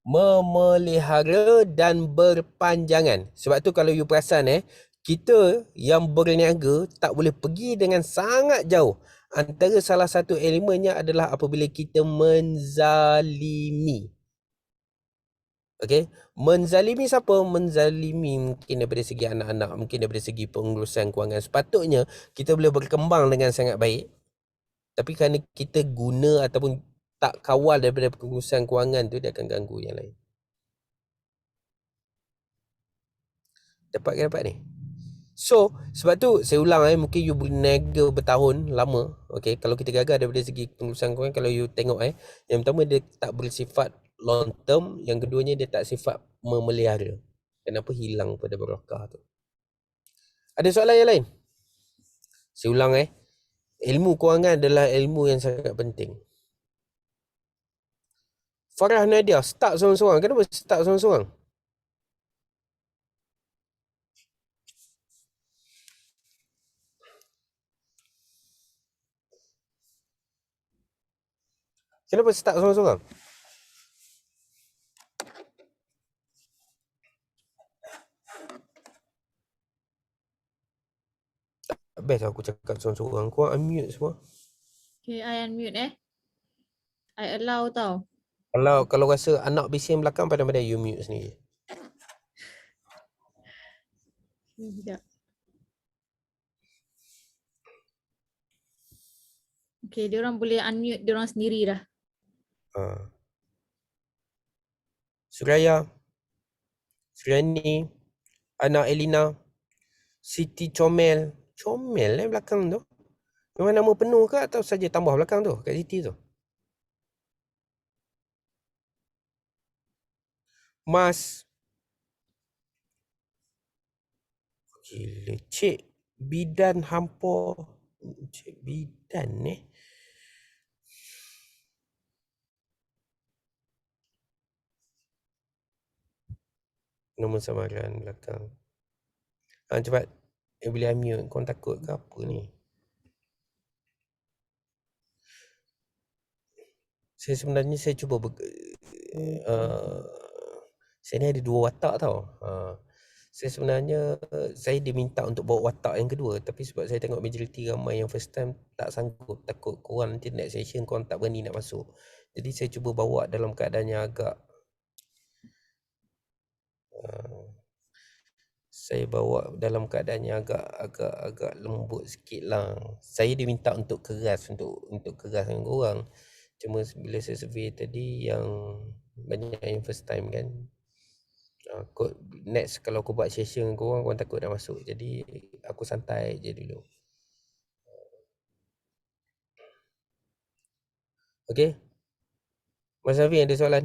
Memelihara dan berpanjangan. Sebab tu kalau you perasan kita yang berniaga tak boleh pergi dengan sangat jauh. Antara salah satu elemennya adalah apabila kita menzalimi. Okey, menzalimi siapa? Menzalimi mungkin daripada segi anak-anak, mungkin daripada segi pengurusan kewangan. Sepatutnya kita boleh berkembang dengan sangat baik. Tapi kerana kita guna ataupun tak kawal daripada pengurusan kewangan tu, dia akan ganggu yang lain. Dapat ke dapat ni? So, sebab tu saya ulang mungkin you berniaga bertahun lama. Okay, kalau kita gagal daripada segi pengurusan kewangan, kalau you tengok yang pertama dia tak bersifat long term, yang keduanya dia tak sifat memelihara. Kenapa hilang pada barakah tu? Ada soalan yang lain? Saya ulang ilmu kewangan adalah ilmu yang sangat penting. Farah Nadia, start seorang-seorang. Kenapa start seorang-seorang? Kenapa start seorang-seorang? Best aku cakap seorang-seorang. Korang unmute semua.
Okay, I unmute I allow tau.
Kalau rasa anak bising belakang, pandai-pandai you mute sendiri.
Sekejap. Okay, diorang boleh unmute diorang sendiri dah.
Suraya, Suryani, Ana Elina, Siti Comel. Comel belakang tu. Memang nama penuh ke atau saja tambah belakang tu kat Siti tu? Mas. Gila, Cik Bidan Hampor. Cik Bidan Nombor samaran belakang. Cepat. Boleh unmute. Kau takut ke apa ni? Saya sebenarnya cuba saya ni ada 2 watak tau. Saya sebenarnya saya diminta untuk bawa watak yang kedua, tapi sebab saya tengok majoriti ramai yang first time tak sanggup, takut korang nanti next session korang tak berani nak masuk. Jadi saya cuba bawa dalam keadaan yang agak saya bawa dalam keadaan yang agak lembut sikit lah. Saya diminta untuk keras untuk keras dengan korang. Cuma bila saya survey tadi yang banyak yang first time kan. Next kalau aku buat session dengan korang takut dah masuk. Jadi aku santai je dulu. Okay. Mas Afi ada soalan?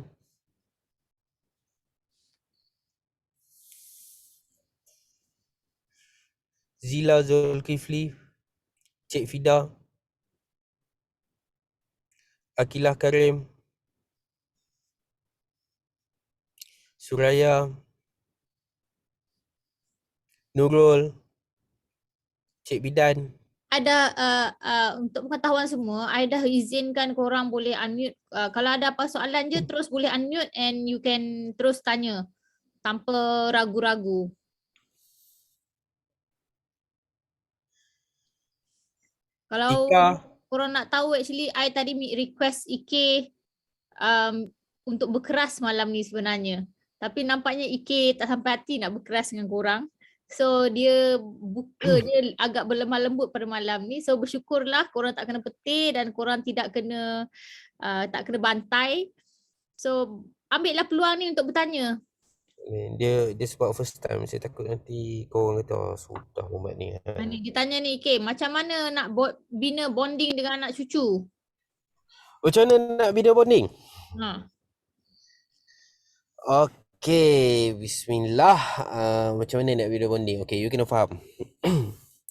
Zila Zulkifli, Cik Fida, Akilah Karim, Suraya, Nurul, Cik Bidan.
Ada untuk pengetahuan semua, I dah izinkan korang boleh unmute. Kalau ada apa soalan je terus boleh unmute and you can terus tanya tanpa ragu-ragu. Kalau korang nak tahu, actually I tadi request Ike untuk berkeras malam ni sebenarnya. Tapi nampaknya Ike tak sampai hati nak berkeras dengan korang. So dia buka je agak berlemah lembut pada malam ni. So bersyukurlah korang tak kena petir dan korang tidak kena tak kena bantai. So ambillah peluang ni untuk bertanya.
Dia sebab first time, saya takut nanti korang kata sudah umat ni.
Dia tanya ni, Ike, macam mana nak bina bonding dengan anak cucu?
Macam mana nak bina bonding?
Ha.
Okay, bismillah. Macam mana nak video bonding? Okay, you kena faham.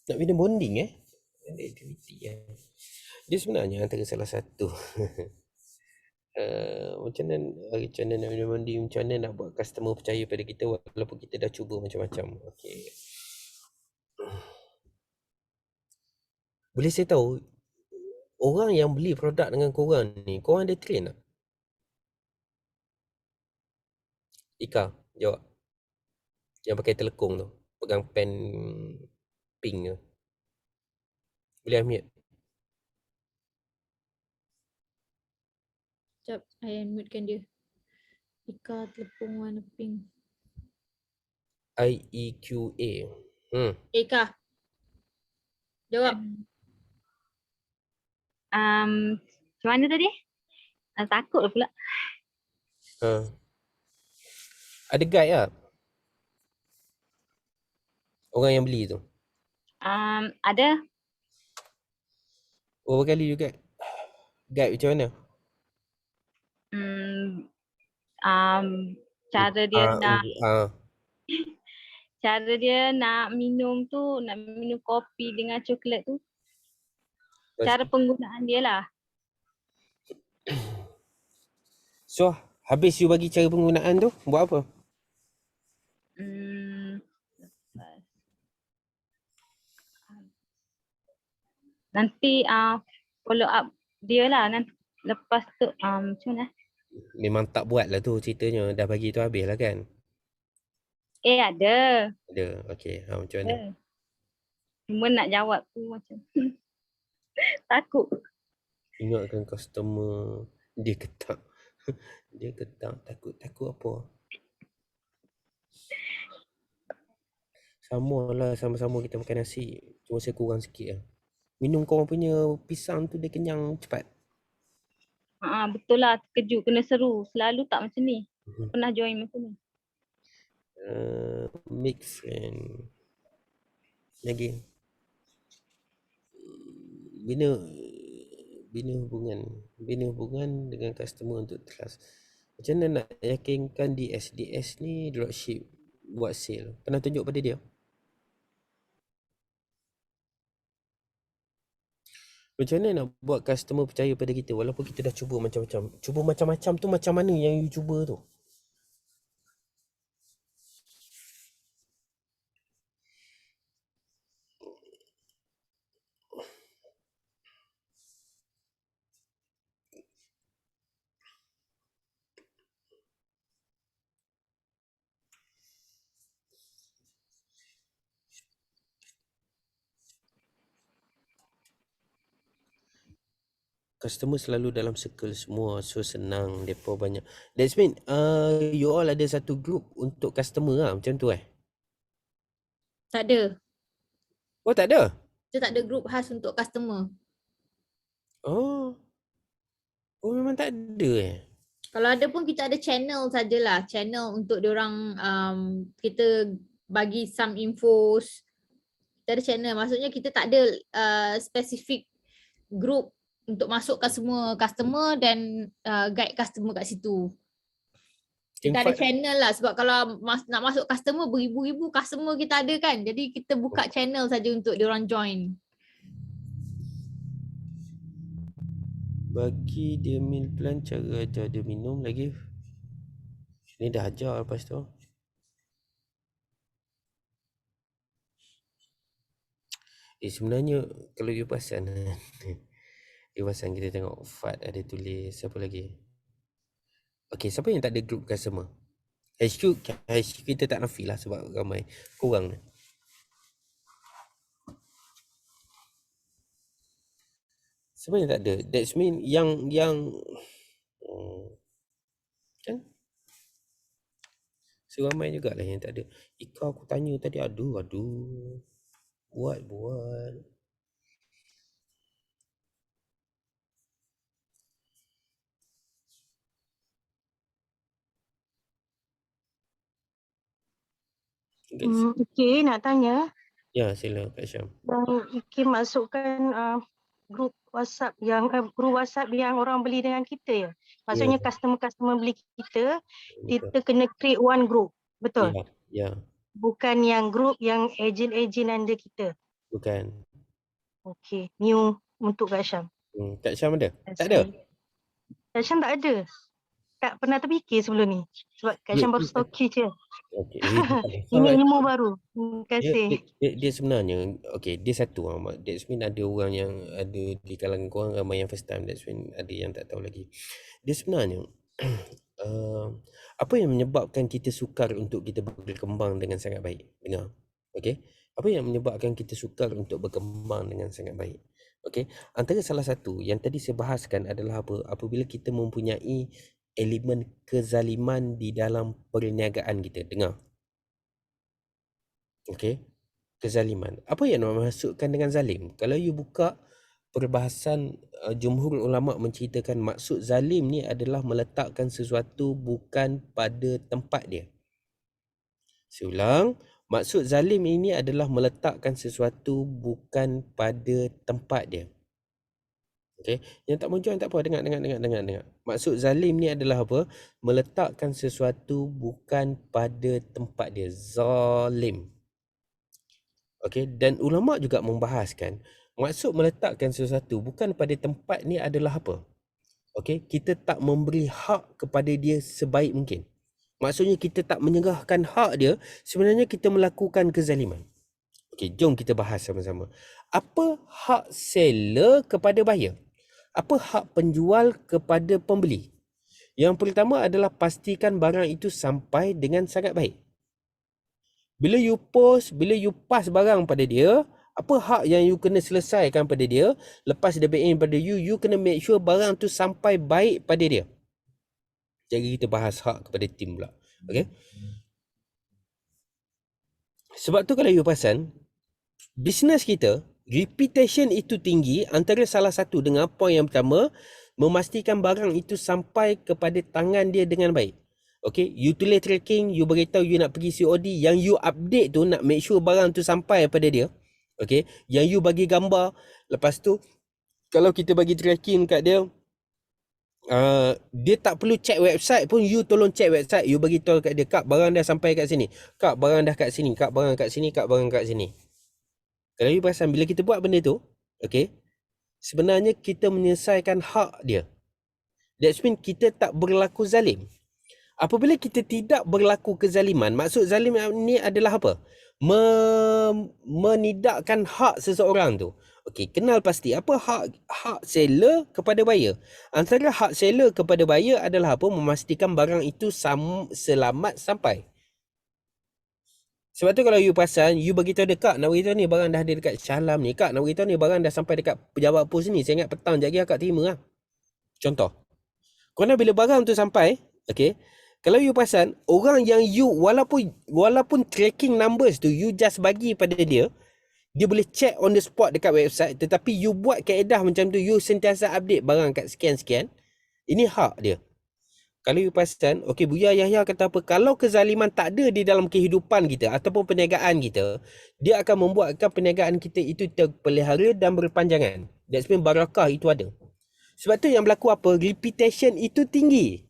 Nak video bonding ada aktiviti dia sebenarnya antara salah satu macam mana nak video bonding, macam mana nak buat customer percaya pada kita walaupun kita dah cuba macam-macam. Okay, boleh saya tahu orang yang beli produk dengan korang ni, korang ada train tak? Ika, jawab. Yang pakai telekung tu, pegang pen pink tu. Boleh unmute?
Sekejap, I unmute-kan dia. Ika telepon warna pink.
IEQA.
Ika. Jawab.
Macam mana tadi? Takut pula.
Ada guide lah orang yang beli tu.
Ada.
Berapa kali you guide? Guide macam mana?
Cara dia cara dia nak minum kopi dengan coklat tu. Cara penggunaan dia lah.
So, habis you bagi cara penggunaan tu, buat apa?
Nanti follow up dia lah. Nanti lepas tu macam mana?
Memang tak buat lah tu ceritanya. Dah bagi tu habis lah kan?
Ada.
Ada, okay. Macam mana?
Cuma nak jawab tu macam takut.
Ingatkan customer. Dia ketak. Dia ketak. Takut apa? Sama-sama kita makan nasi. Cuma saya kurang sikit lah. Minum korang punya pisang tu dia kenyang cepat.
Betul lah, terkejut, kena seru. Selalu tak macam ni. Pernah join macam ni.
Make friend. Lagi. Bina hubungan dengan customer untuk trust. Macam mana nak yakinkan DS ni dropship buat sale? Pernah tunjuk pada dia? Macam mana nak buat customer percaya pada kita walaupun kita dah cuba macam-macam? Cuba macam-macam tu macam mana yang you cuba tu? Customer selalu dalam circle semua, so senang, depa banyak. That's mean you all ada satu group untuk customer lah, macam tu
Tak ada.
Oh, tak ada?
Kita tak ada group khas untuk customer.
Oh memang tak ada
Kalau ada pun kita ada channel sajalah. Channel untuk diorang kita bagi some infos. Kita ada channel. Maksudnya kita tak ada specific group untuk masukkan semua customer dan guide customer kat situ. Kita ada channel lah sebab kalau nak masuk customer beribu-ribu customer kita ada kan. Jadi kita buka channel saja untuk diorang join.
Bagi dia meal plan, cara ajar dia minum lagi. Ni dah ajar lepas tu. Sebenarnya kalau you perasan kita tengok Fad ada tulis apa lagi. Okay, siapa yang tak ada group customer? HQ kita tak nafi lah sebab ramai. Kurang. Siapa yang tak ada? That's mean yang kan? Seramai jugalah yang tak ada. Ika aku tanya tadi, aduh. Buat.
Okay, nak tanya.
Ya, sila Kak Syam.
Bang Iki masukkan grup WhatsApp yang orang beli dengan kita ya. Maksudnya customer beli kita, kita kena create one group. Betul?
Ya.
Bukan yang group yang ejen-ejen under kita.
Bukan.
Okey, new untuk Kak Syam.
Kak Syam ada? Tak ada?
Kak Syam tak ada. Tak pernah terfikir sebelum ni. Sebab Kak Syam baru stoki je.
Okey.
Ini ilmu baru. Terima kasih.
Dia sebenarnya, dia satu. That's mean ada orang yang ada di kalangan korang ramai yang first time. That's mean ada yang tak tahu lagi. Dia sebenarnya, apa yang menyebabkan kita sukar untuk kita berkembang dengan sangat baik? Dengar. Okey. Apa yang menyebabkan kita sukar untuk berkembang dengan sangat baik? Okey. Antara salah satu yang tadi saya bahaskan adalah apa? Apabila kita mempunyai elemen kezaliman di dalam perniagaan kita. Dengar. Okey. Kezaliman. Apa yang dimaksudkan dengan zalim? Kalau you buka perbahasan jumhur ulama menceritakan maksud zalim ni adalah meletakkan sesuatu bukan pada tempat dia. Saya ulang, maksud zalim ini adalah meletakkan sesuatu bukan pada tempat dia. Okey, yang tak muncul tak apa, dengar. Maksud zalim ni adalah apa? Meletakkan sesuatu bukan pada tempat dia. Zalim. Okey, dan ulama juga membahaskan maksud meletakkan sesuatu bukan pada tempat ni adalah apa? Okey, kita tak memberi hak kepada dia sebaik mungkin. Maksudnya kita tak menyerahkan hak dia, sebenarnya kita melakukan kezaliman. Okey, jom kita bahas sama-sama. Apa hak seller kepada buyer? Apa hak penjual kepada pembeli? Yang pertama adalah pastikan barang itu sampai dengan sangat baik. Bila you pass barang pada dia, apa hak yang you kena selesaikan pada dia? Lepas dia back in pada you kena make sure barang tu sampai baik pada dia. Jadi kita bahas hak kepada tim pula. Okay? Sebab tu kalau you perasan, bisnes kita, reputation itu tinggi antara salah satu dengan poin yang pertama, memastikan barang itu sampai kepada tangan dia dengan baik. Okay, you tulis tracking, you beritahu you nak pergi COD, yang you update tu nak make sure barang tu sampai pada dia. Okay, yang you bagi gambar, lepas tu kalau kita bagi tracking kat dia, dia tak perlu check website pun, you tolong check website, you bagi tahu kat dia, Kak barang dah sampai kat sini, Kak barang dah kat sini, Kak barang kat sini, Kak barang kat sini. Kalau you perasan bila kita buat benda tu, okay, sebenarnya kita menyelesaikan hak dia. That means kita tak berlaku zalim. Apabila kita tidak berlaku kezaliman, maksud zalim ni adalah apa? Menidakkan hak seseorang tu. Okey, kenal pasti apa hak seller kepada buyer. Antara hak seller kepada buyer adalah apa? Memastikan barang itu selamat sampai. Sebab tu kalau you perasan, you beritahu dia, Kak nak beritahu ni barang dah ada dekat Shahlam ni, Kak nak beritahu ni barang dah sampai dekat pejabat pos ni, saya ingat petang je lagi Kak terima lah. Contoh. Kerana bila barang tu sampai, okey, kalau you perasan, orang yang you walaupun tracking numbers tu you just bagi pada dia boleh check on the spot dekat website, tetapi you buat kaedah macam tu, you sentiasa update barang kat sekian-sekian, ini hak dia. Kalau you perasan, okey, Buya Yahya kata apa, kalau kezaliman tak ada di dalam kehidupan kita ataupun perniagaan kita, dia akan membuatkan perniagaan kita itu terpelihara dan berpanjangan. That's mean barakah itu ada. Sebab tu yang berlaku apa? Reputation itu tinggi.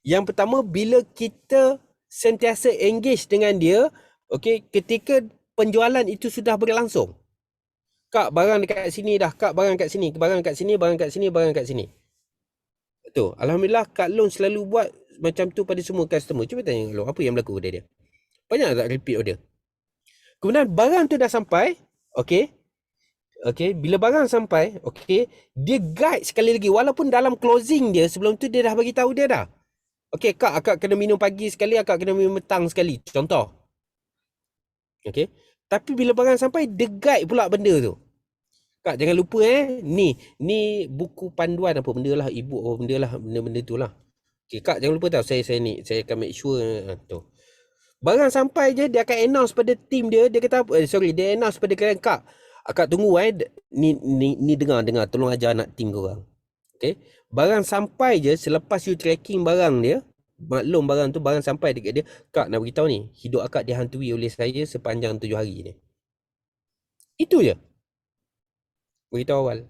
Yang pertama, bila kita sentiasa engage dengan dia, okey, ketika penjualan itu sudah berlangsung. Kak, barang dekat sini dah, Kak, barang kat sini, barang kat sini, barang kat sini, barang kat sini. Betul. Alhamdulillah, Kak Long selalu buat macam tu pada semua customer. Cuba tanya Kak Long, apa yang berlaku pada dia? Banyak tak repeat order? Kemudian barang tu dah sampai, okey. Okey, bila barang sampai, okey, dia guide sekali lagi, walaupun dalam closing dia sebelum tu dia dah bagi tahu dia dah. Okey, Kak, akak kena minum pagi sekali, akak kena minum petang sekali. Contoh. Okey. Tapi bila barang sampai, dia guide pula benda tu. Kak, jangan lupa ni buku panduan apa benda lah, e-book apa benda lah, benda-benda tu lah. Okey, Kak, jangan lupa tahu, saya akan make sure tu. Barang sampai je, dia akan announce pada team dia kata apa, dia announce pada kalian, Kak, akak tunggu ni dengar, tolong ajar anak team korang. Okey. Barang sampai je, selepas you tracking barang dia, maklum barang sampai dekat dia, Kak nak beritahu ni, hidup akak dihantui oleh saya sepanjang 7 hari ni. Itu je. Beritahu awal.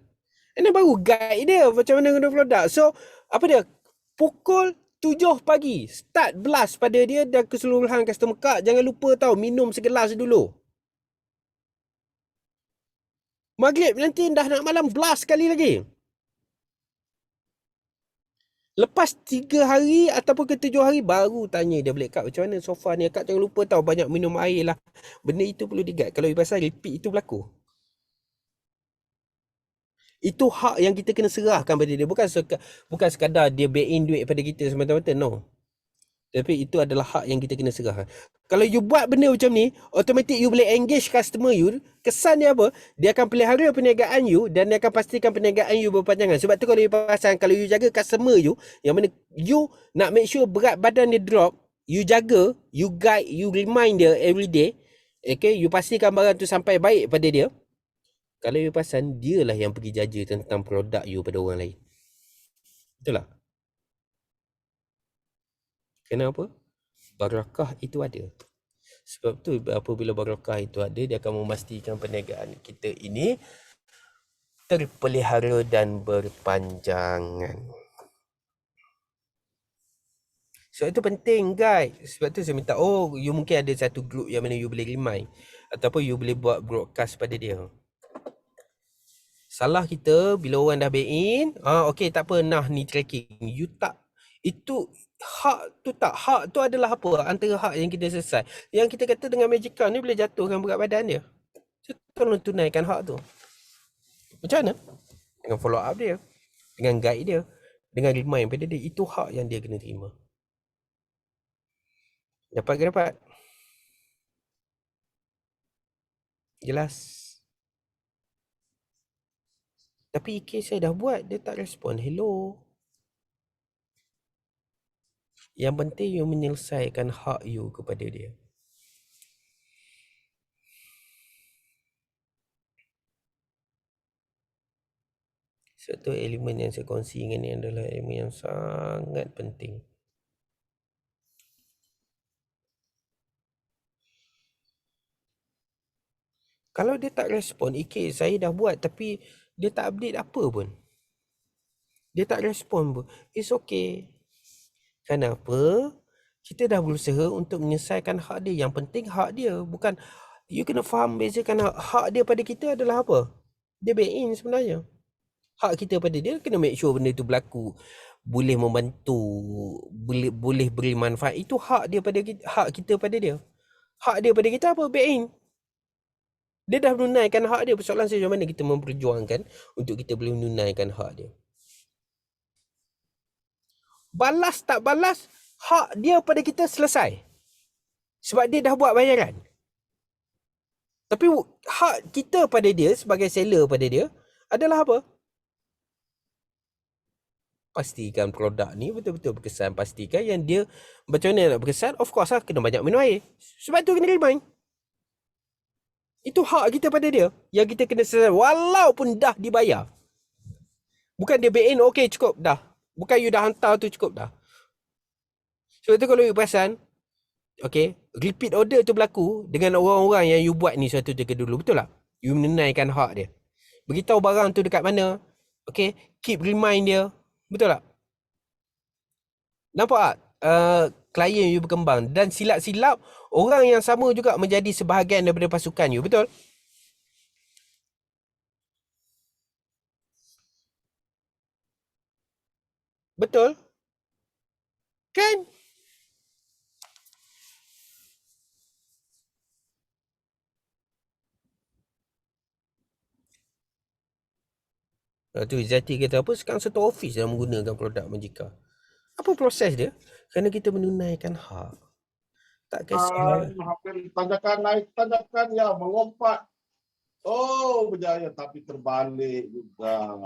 And then baru guide dia macam mana guna produk. So, apa dia? Pukul 7 pagi. Start blast pada dia dan keseluruhan customer card. Jangan lupa tahu minum segelas dulu. Maghrib nanti dah nak malam blast sekali lagi. Lepas 3 hari ataupun ke 7 hari baru tanya dia balik, Kak macam mana so far ni? Kak jangan lupa tahu banyak minum air lah. Benda itu perlu di-guide. Kalau pasal repeat itu berlaku. Itu hak yang kita kena serahkan pada dia. Bukan sekadar dia back-in duit pada kita semata-mata. No. Tapi itu adalah hak yang kita kena serahkan. Kalau you buat benda macam ni, automatic you boleh engage customer you. Kesan dia apa? Dia akan pelihara perniagaan you dan dia akan pastikan perniagaan you berpanjangan. Sebab tu kalau you perasan, kalau you jaga customer you, yang mana you nak make sure berat badan dia drop, you jaga, you guide, you remind dia every day. Okay, you pastikan barang tu sampai baik pada dia. Kalau you perasan, dia lah yang pergi jaja tentang produk you pada orang lain. Betul tak? Kenapa? Barakah itu ada. Sebab tu apabila barakah itu ada, dia akan memastikan perniagaan kita ini terpelihara dan berpanjangan. Sebab itu penting guys. Sebab tu saya minta, you mungkin ada satu group yang mana you boleh remind. Ataupun you boleh buat broadcast pada dia. Salah kita bila orang dah back in, okay tak apa, nah ni tracking. You tak, itu hak tu tak. Hak tu adalah apa? Antara hak yang kita selesai. Yang kita kata dengan Magical ni boleh jatuhkan berat badan dia. So, tolong tunaikan hak tu. Macam mana? Dengan follow up dia. Dengan guide dia. Dengan remind pada dia. Itu hak yang dia kena terima. Dapat ke dapat? Jelas. Tapi IK saya dah buat. Dia tak respon. Hello. Yang penting you menyelesaikan hak you kepada dia. Satu elemen yang saya kongsi dengan ni adalah elemen yang sangat penting. Kalau dia tak respon, saya dah buat tapi dia tak update apa pun. Dia tak respon pun. It's okay. Kenapa? Kita dah berusaha untuk menyelesaikan hak dia. Yang penting hak dia. Bukan, you kena faham bezakan hak dia pada kita adalah apa? Dia back in sebenarnya. Hak kita pada dia kena make sure benda tu berlaku. Boleh membantu, boleh beri manfaat. Itu hak dia pada kita, hak kita pada dia. Hak dia pada kita apa? Back in. Dia dah menunaikan hak dia. Persoalan saya macam mana kita memperjuangkan untuk kita boleh menunaikan hak dia. Balas tak balas, hak dia pada kita selesai. Sebab dia dah buat bayaran. Tapi hak kita pada dia sebagai seller pada dia adalah apa? Pastikan produk ni betul-betul berkesan. Pastikan yang dia macam mana nak berkesan. Of course lah, kena banyak minum air. Sebab tu kena remind. Itu hak kita pada dia. Yang kita kena selesai walaupun dah dibayar. Bukan dia back in, okay cukup dah. Bukan you dah hantar tu cukup dah. Sebab tu kalau you perasan, okay, repeat order tu berlaku dengan orang-orang yang you buat ni suatu ketika dulu. Betul tak? You menunaikan hak dia. Beritahu barang tu dekat mana. Okay, keep remind dia. Betul tak? Nampak tak? Klien you berkembang. Dan silap-silap, orang yang sama juga menjadi sebahagian daripada pasukan you. Betul? Betul? Kan? Tu Izzati kata apa? Sekarang satu office dah menggunakan produk Magical. Apa proses dia? Kerana kita menunaikan hak. Tak kisah.
Hampir tanjakan naik, tanjakan ya melompat. Oh, berjaya tapi terbalik juga.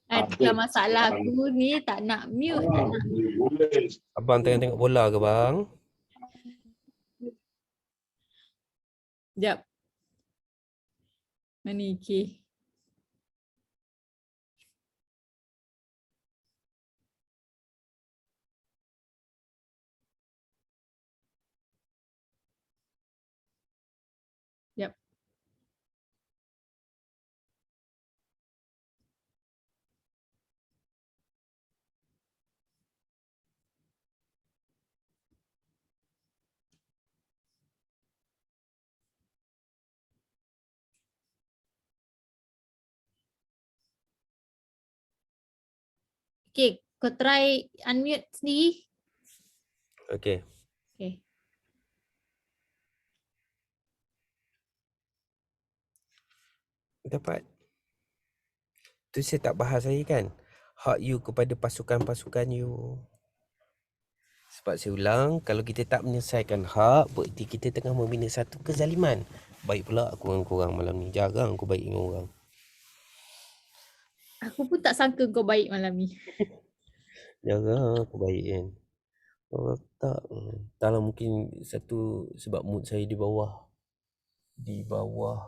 Itulah masalah aku ni, tak nak mute.
Abang tengah tengok bola ke bang?
Sekejap. Mana IK? Sekejap. Okay, kau try unmute sendiri.
Okay.
Okay.
Dapat. Tu saya tak bahas lagi kan. Hak you kepada pasukan-pasukan you. Sebab saya ulang, kalau kita tak menyelesaikan hak, berarti kita tengah membina satu kezaliman. Baik pula aku dengan korang malam ni. Jarang aku baik dengan orang.
Aku pun tak sangka kau baik malam ni.
Jarang aku baik kan. Orang tak. Taklah mungkin satu sebab mood saya di bawah. Di bawah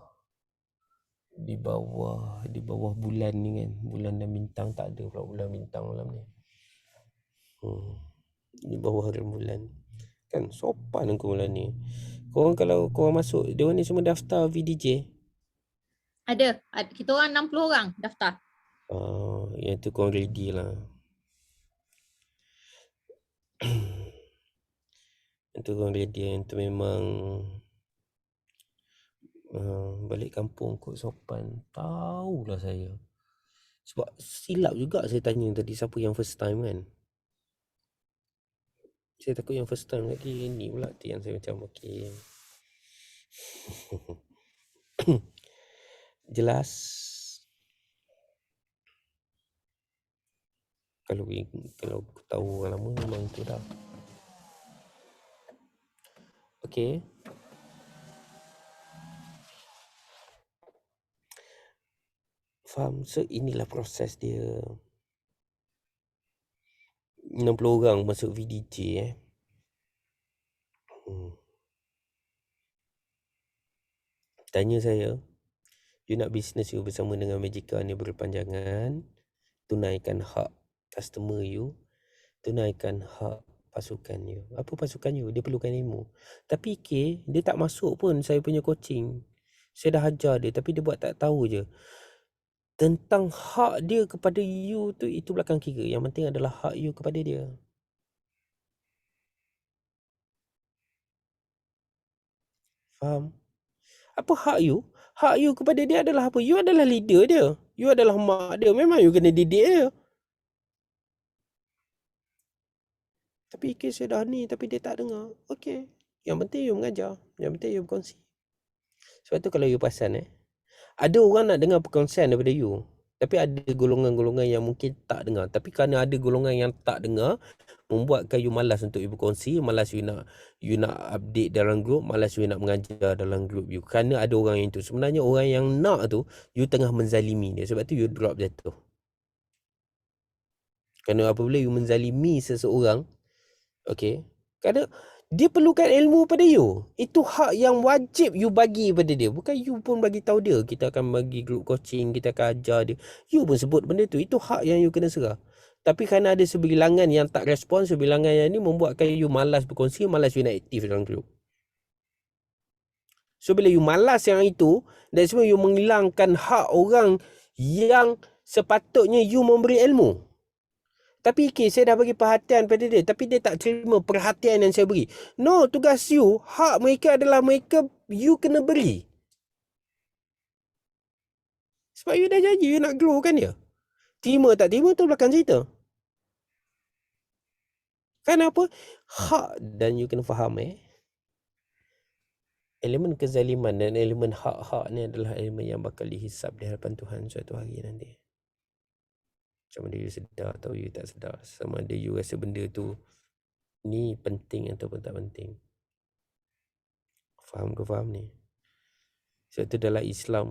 bulan ni kan. Bulan dan bintang tak ada pula bulan bintang malam ni. Di bawah rembulan. Kan sopan aku malam ni. Korang kalau korang masuk, diorang ni semua daftar VDJ.
Ada. Kita orang 60 orang daftar.
Yang tu korang ready lah. Yang tu korang ready. Yang tu memang balik kampung kot sopan. Tahulah saya. Sebab silap juga saya tanya tadi siapa yang first time kan. Saya takut yang first time lagi. Ni pula tu yang saya macam okay. Jelas. Kalau aku tahu orang lama memang itu dah. Okay. Faham? So inilah proses dia. 60 orang masuk VDJ Tanya saya, you nak bisnes you bersama dengan Magica ni berpanjangan, tunaikan hak customer you, tunaikan hak pasukan you. Apa pasukan you? Dia perlukan ilmu. Tapi dia tak masuk pun saya punya coaching. Saya dah ajar dia tapi dia buat tak tahu je. Tentang hak dia kepada you tu, itu belakang kira. Yang penting adalah hak you kepada dia. Faham? Apa hak you? Hak you kepada dia adalah apa? You adalah leader dia. You adalah mak dia. Memang you kena didik dia. Tapi kes saya dah ni tapi dia tak dengar. Okey. Yang penting you mengajar. Yang penting you berkongsi. Sebab tu kalau you perasan ada orang nak dengar perkongsian daripada you. Tapi ada golongan-golongan yang mungkin tak dengar. Tapi kerana ada golongan yang tak dengar, membuatkan you malas untuk you berkongsi, malas you nak update dalam grup, malas you nak mengajar dalam grup you. Kerana ada orang yang tu. Sebenarnya orang yang nak tu, you tengah menzalimi dia. Sebab tu you drop jatuh. Kerana apabila you menzalimi seseorang, okay, kerana dia perlukan ilmu pada you. Itu hak yang wajib you bagi pada dia. Bukan you pun bagi tahu dia. Kita akan bagi group coaching, kita akan ajar dia. You pun sebut benda tu. Itu hak yang you kena serah. Tapi kerana ada sebilangan yang tak respon, sebilangan yang ni membuatkan you malas berkongsi, malas you nak aktif dalam group. So bila you malas yang itu, dan semua you menghilangkan hak orang yang sepatutnya you memberi ilmu. Tapi saya dah bagi perhatian pada dia. Tapi dia tak terima perhatian yang saya beri. No, tugas you, hak mereka adalah you kena beri. Sebab you dah janji, you nak grow kan dia. Terima tak terima tu belakang cerita. Kenapa? Hak, dan you kena faham elemen kezaliman dan elemen hak-hak ni adalah elemen yang bakal dihisap di hadapan Tuhan suatu hari nanti. Sama ada you sedar atau you tak sedar. Sama ada you rasa benda tu ni penting ataupun tak penting. Faham ke faham ni? Sebab tu dalam Islam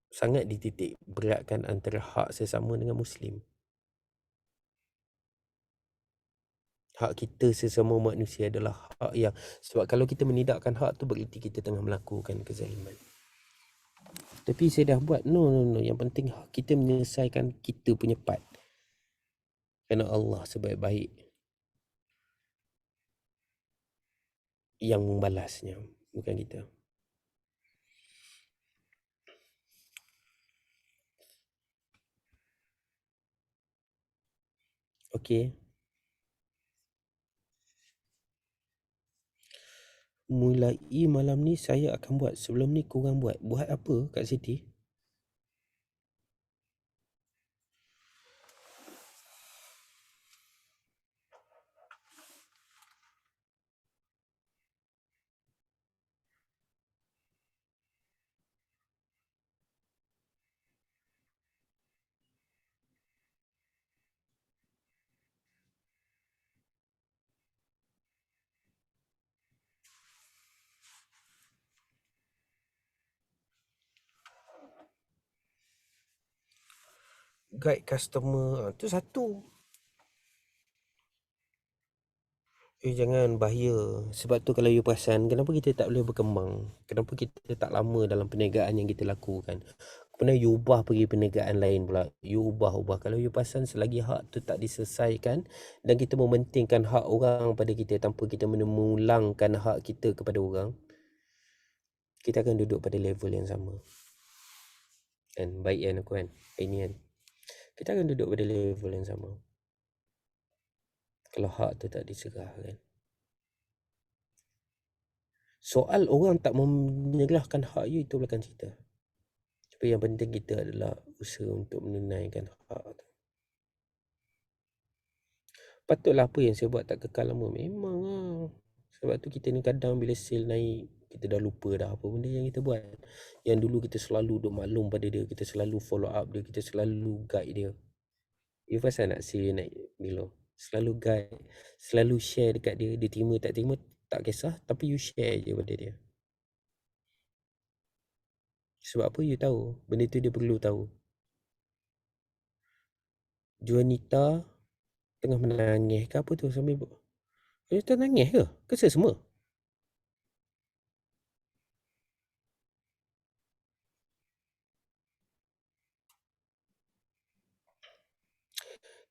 sangat dititik beratkan antara hak sesama dengan Muslim. Hak kita sesama manusia adalah hak yang, sebab kalau kita menidakkan hak tu berarti kita tengah melakukan kezaliman. Tapi saya dah buat. No. Yang penting kita menyelesaikan kita punya part. Kerana Allah sebaik-baik yang membalasnya. Bukan kita. Okey. Mulai malam ni saya akan buat. Sebelum ni korang buat. Buat apa Kak Siti? guide customer. Tu satu. Jangan, bahaya. Sebab tu kalau you perasan, kenapa kita tak boleh berkembang? Kenapa kita tak lama dalam perniagaan yang kita lakukan? Kemudian you ubah pergi perniagaan lain pula. You ubah-ubah. Kalau you perasan selagi hak tu tak diselesaikan dan kita mementingkan hak orang pada kita tanpa kita memulangkan hak kita kepada orang, kita akan duduk pada level yang sama. Kan baik kan aku kan? Ini kan. Kita akan duduk pada level yang sama. Kalau hak tu tak diserahkan. Soal orang tak menyerahkan hak you itu belakang cerita. Tapi yang penting kita adalah usaha untuk menunaikan hak tu. Patutlah apa yang saya buat tak kekal lama. Memang lah. Sebab tu kita ni kadang bila sale naik, kita dah lupa dah apa benda yang kita buat. Yang dulu kita selalu duk maklum pada dia, kita selalu follow up dia, kita selalu guide dia. You pasal nak sale naik bila? Selalu guide, selalu share dekat dia. Dia terima tak terima tak kisah, tapi you share je pada dia. Sebab apa you tahu? Benda tu dia perlu tahu. Juanita tengah menangis ke apa tu sambil dia tak nangis ke? Kesal semua.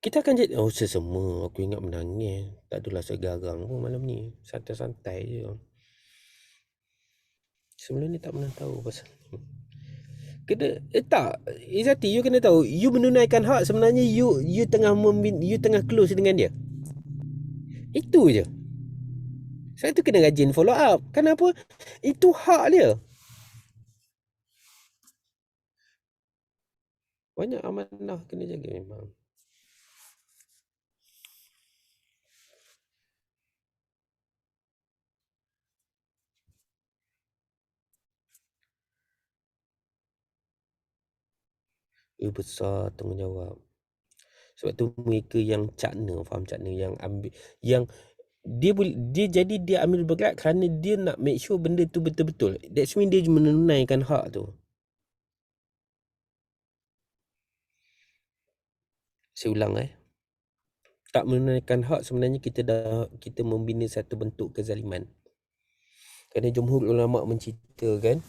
Kita akan jadi semua. Aku ingat menangis. Tak adalah segarang pun malam ni. Santai-santai je. Sebelum ni tak pernah tahu pasal kena tak Izzati, you kena tahu you menunaikan hak sebenarnya you tengah close dengan dia. Itu je. Sebab tu kena rajin follow up. Kenapa? Itu hak dia. Banyak amanah kena jaga memang. Besar tanggungjawab. Sebab tu mereka yang cakna, faham cakna, yang ambil, yang dia ambil berat kerana dia nak make sure benda tu betul-betul. That's mean dia menunaikan hak tu. Saya ulang tak menunaikan hak sebenarnya kita membina satu bentuk kezaliman. Kerana jumhur ulama menceritakan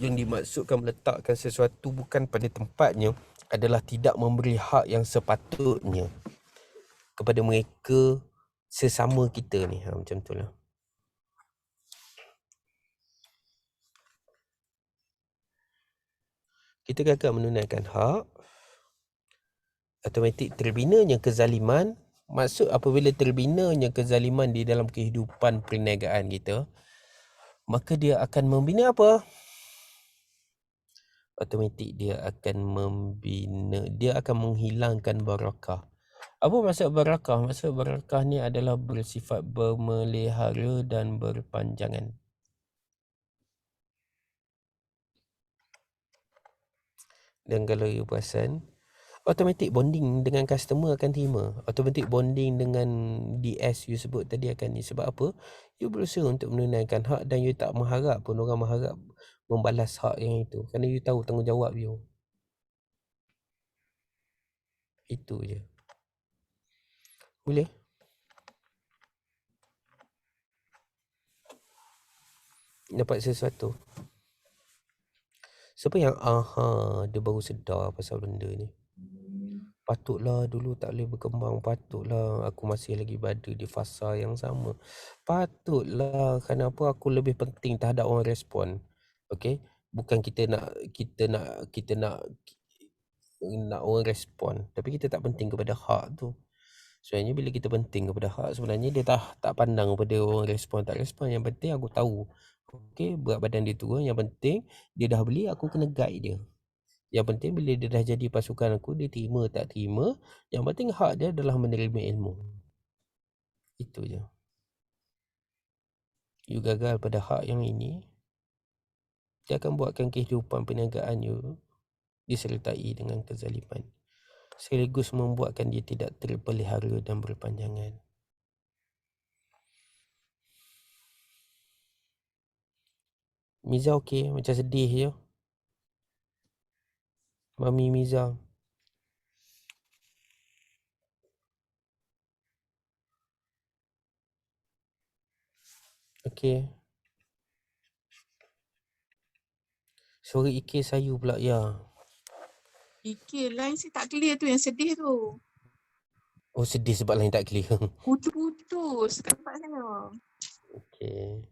yang dimaksudkan meletakkan sesuatu bukan pada tempatnya adalah tidak memberi hak yang sepatutnya kepada mereka sesama kita ni. Macam tu lah. Kita gagal menunaikan hak, automatik terbinanya kezaliman. Maksud apabila terbinanya kezaliman di dalam kehidupan perniagaan kita, maka dia akan membina apa? Automatik dia akan menghilangkan barakah. Apa maksud barakah? Maksud barakah ni adalah bersifat bermelihara dan berpanjangan. Dan kalau you perasan, automatic bonding dengan customer akan terima. Automatic bonding dengan DS you sebut tadi akan ni. Sebab apa? You berusaha untuk menunaikan hak dan you tak mengharap pun orang mengharap membalas hak yang itu. Kerana you tahu tanggungjawab you. Itu je. Boleh? Dapat sesuatu. Siapa yang dia baru sedar pasal benda ni? Patutlah dulu tak boleh berkembang. Patutlah aku masih lagi berada di fasa yang sama. Patutlah. Kenapa aku lebih penting terhadap orang respon? Okay? Bukan kita nak orang respon. Tapi kita tak penting kepada hak tu. Sebenarnya bila kita penting kepada hak, sebenarnya dia tak pandang kepada orang respon tak respon. Yang penting aku tahu. Okay, berat badan dia turun. Yang penting dia dah beli, aku kena guide dia. Yang penting bila dia dah jadi pasukan aku, dia terima tak terima. Yang penting hak dia adalah menerima ilmu. Itu je. You gagal pada hak yang ini, dia akan buatkan kehidupan perniagaan you disertai dengan kezaliman. Sekaligus membuatkan dia tidak terpelihara dan berpanjangan. Miza okey, macam sedih je. Mami Miza. Okey. Suara Ike sayu pula ya.
Line saya tak clear tu yang sedih tu.
Oh sedih sebab lain tak clear.
Putus-putus tempat saya.
Okey.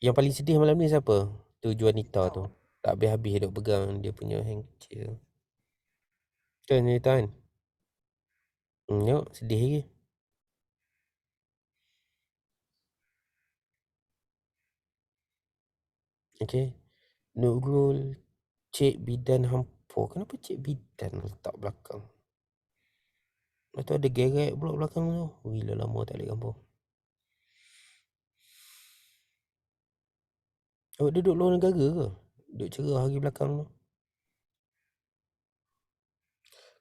Yang paling sedih malam ni siapa? Tu Juanita tu. Tak habis-habis duk pegang dia punya handkerchief tu. Kan Juanita kan? Tengok sedih lagi. Okey. Nurul Cik Bidan Hampo. Kenapa Cik Bidan letak belakang? Lepas tu ada gerek pula belakang tu. Gila lama tak lihat gambar. Awak duduk luar negara ke? Duduk cerah hari belakang tu.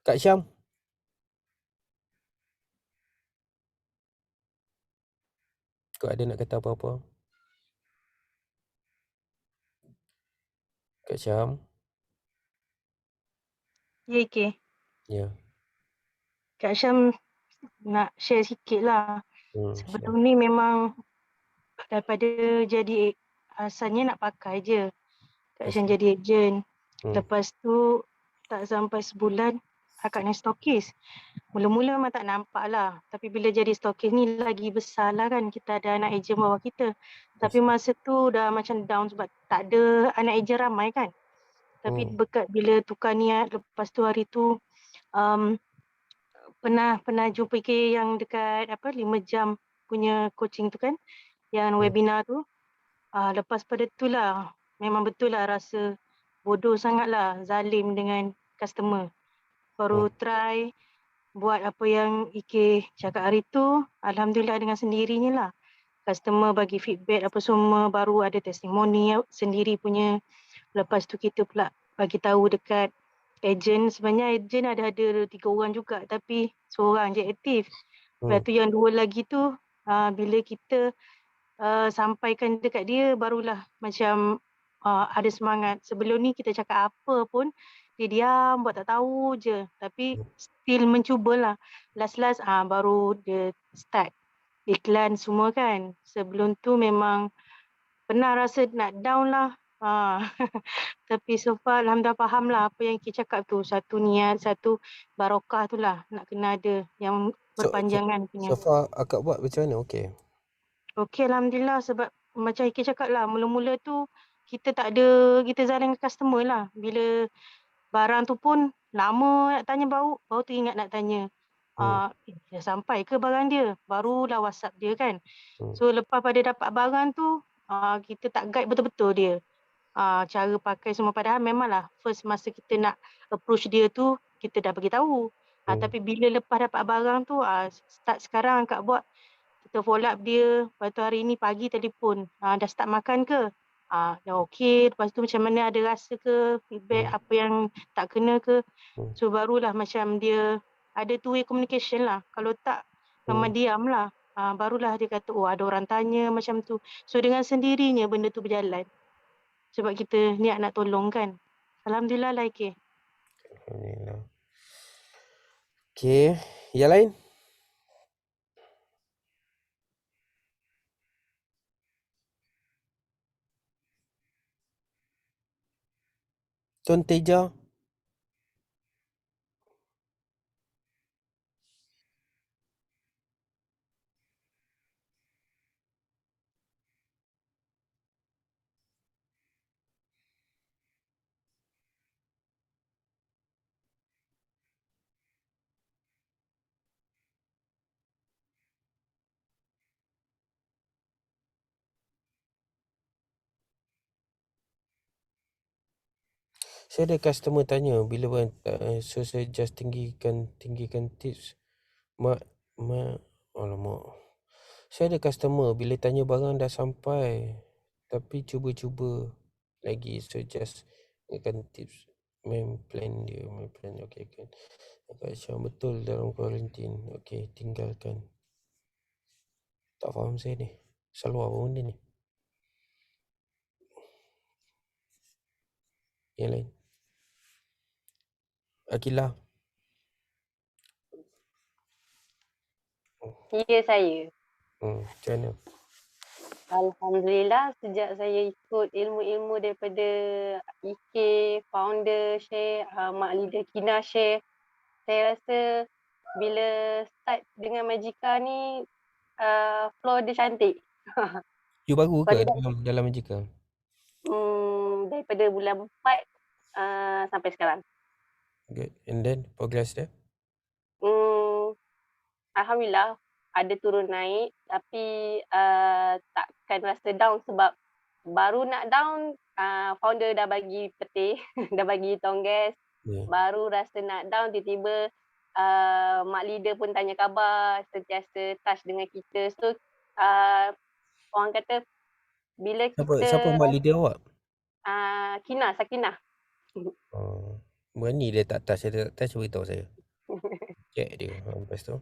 Kak Syam. Kau ada nak kata apa-apa? Kak Syam.
Ya, Ike.
Ya.
Kak Syam nak share sikit lah.
Sila.
Sebelum ni memang daripada jadi asalnya nak pakai je. Kak Syam jadi ejen. Lepas tu tak sampai sebulan akak naik stokis. Mula-mula memang tak nampak lah. Tapi bila jadi stokis ni lagi besar lah kan. Kita ada anak ejen bawah kita. Tapi masa tu dah macam down sebab tak ada anak ejen ramai kan. Tapi berkat bila tukar niat lepas tu hari tu pernah jumpa Ike yang dekat 5 jam punya coaching tu kan. Yang webinar tu. Lepas pada tu lah memang betul lah rasa bodoh sangat lah, zalim dengan customer. Baru try buat apa yang Ike cakap hari tu, alhamdulillah dengan sendirinya lah. Customer bagi feedback apa semua, baru ada testimoni sendiri punya. Lepas tu kita pula bagi tahu dekat ejen. Sebenarnya ejen ada 3 orang juga tapi seorang je aktif. Lepas tu yang 2 lagi tu bila kita sampaikan dekat dia barulah macam ada semangat. Sebelum ni kita cakap apa pun dia diam buat tak tahu je. Tapi still mencubalah. Last baru dia start iklan semua kan. Sebelum tu memang pernah rasa nak down lah. Tapi so far alhamdulillah faham lah apa yang kita cakap tu. Satu niat, satu barokah tu lah nak kena ada yang berpanjangan punya.
So far akak buat macam mana? Okey.
Okey, alhamdulillah sebab macam Ike cakap lah, mula-mula tu kita tak ada, kita zalim customer lah. Bila barang tu pun lama nak tanya baru teringat nak tanya. Dah sampai ke barang dia? Barulah WhatsApp dia kan. So lepas pada dapat barang tu, kita tak guide betul-betul dia. Cara pakai semua padahal memanglah first masa kita nak approach dia tu, kita dah bagi tahu. Tapi bila lepas dapat barang tu, start sekarang Kak buat, kita follow up dia. Lepas tu hari ni pagi telefon. Dah start makan ke? Dah okey. Lepas tu macam mana, ada rasa ke? Feedback apa yang tak kena ke? So barulah macam dia ada two way communication lah. Kalau tak memang diam lah. Barulah dia kata ada orang tanya macam tu. So dengan sendirinya benda tu berjalan. Sebab kita niat nak tolong kan. Alhamdulillah lah Ike.
Alhamdulillah. Okey, yang lain? Tuan Teja. Saya ada customer tanya bila so saya just tinggikan tips. Alamak. Saya ada customer bila tanya barang dah sampai tapi cuba-cuba lagi, so just tinggikan tips main plan okey kan. Agak Syam betul dalam kuarantin. Okey, tinggalkan. Tak faham saya ni. Selalu apa benda ni? Yang lain. Akilah.
Ya, saya.
Macam mana?
Alhamdulillah sejak saya ikut ilmu-ilmu daripada IK, founder share, Mak Leader Kina share, saya rasa bila start dengan Majika ni flow dia cantik.
You baru ke
Konsep
dalam Magical?
daripada bulan 4 sampai sekarang.
Good. And then progress dia?
Alhamdulillah ada turun naik tapi takkan rasa down sebab baru nak down founder dah bagi peti, dah bagi tonggas. Baru rasa nak down tiba-tiba mak leader pun tanya khabar, sentiasa touch dengan kita. So orang kata bila kita
Siapa mak leader awak?
Sakinah.
Berani dia tak touch, beritahu saya. Check dia. Lepas tu?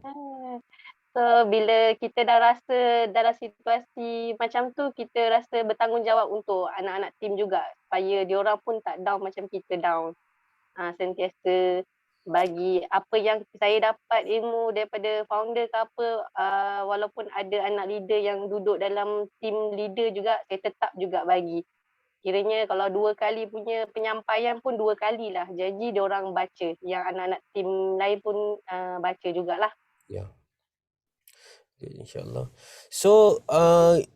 So bila kita dah rasa dalam situasi macam tu, kita rasa bertanggungjawab untuk anak-anak tim juga supaya diorang pun tak down macam kita down. Sentiasa bagi apa yang saya dapat ilmu daripada founder ke apa, walaupun ada anak leader yang duduk dalam tim leader juga, saya tetap juga bagi. Kiranya kalau 2 kali punya penyampaian pun 2 kalilah. Jadi diorang baca, yang anak-anak tim lain pun baca jugalah.
Ya. InsyaAllah. So,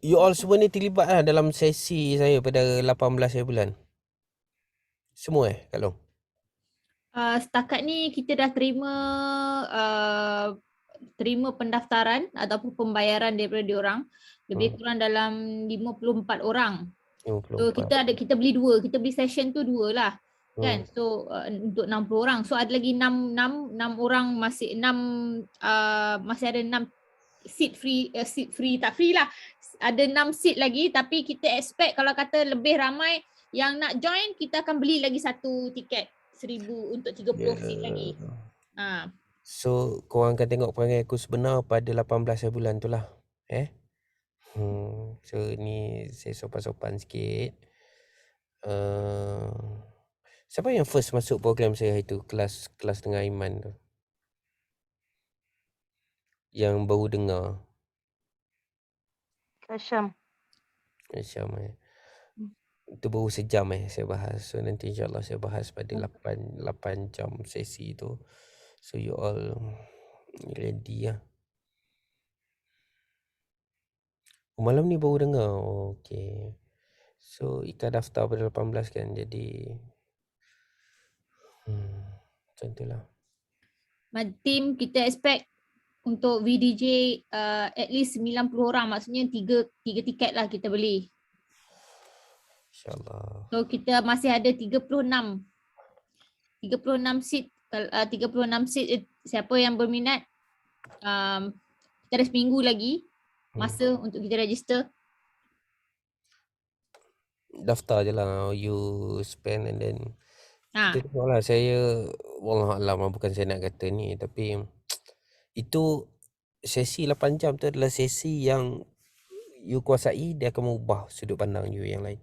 you all semua ni terlibat lah dalam sesi saya pada 18 bulan. Semua Kak Long?
Setakat ni kita dah terima pendaftaran ataupun pembayaran daripada diorang. Lebih kurang dalam 54 orang.
54.
So kita beli 2, kita beli session tu 2 lah. Kan? So untuk 60 orang. So ada lagi 6 orang masih ada 6 seat free tak free lah. Ada 6 seat lagi tapi kita expect kalau kata lebih ramai yang nak join, kita akan beli lagi satu tiket 1,000 untuk 30 seat lagi.
So korang akan tengok perangai aku sebenar pada 18 bulan tu lah. So ni saya sopan-sopan sikit. Siapa yang first masuk program saya itu, kelas dengan Aiman tu? Yang baru dengar.
Syam.
Itu baru sejam saya bahas. So nanti insyaAllah saya bahas pada 8 jam sesi tu. So you all ready lah. Malam ni baru dengar. Okay. So Ika daftar pada 18 kan. Jadi macam tu lah.
Tim kita expect untuk VDJ at least 90 orang. Maksudnya 3 tiket lah kita beli.
InsyaAllah.
So kita masih ada 36 seat. 36 seat, siapa yang berminat, kita ada seminggu lagi masa untuk kita register.
Daftar je lah, you spend and then kita tengok lah. Saya wallahualam, bukan saya nak kata ni, tapi itu sesi 8 jam tu adalah sesi yang you kuasai. Dia akan mengubah sudut pandang you yang lain.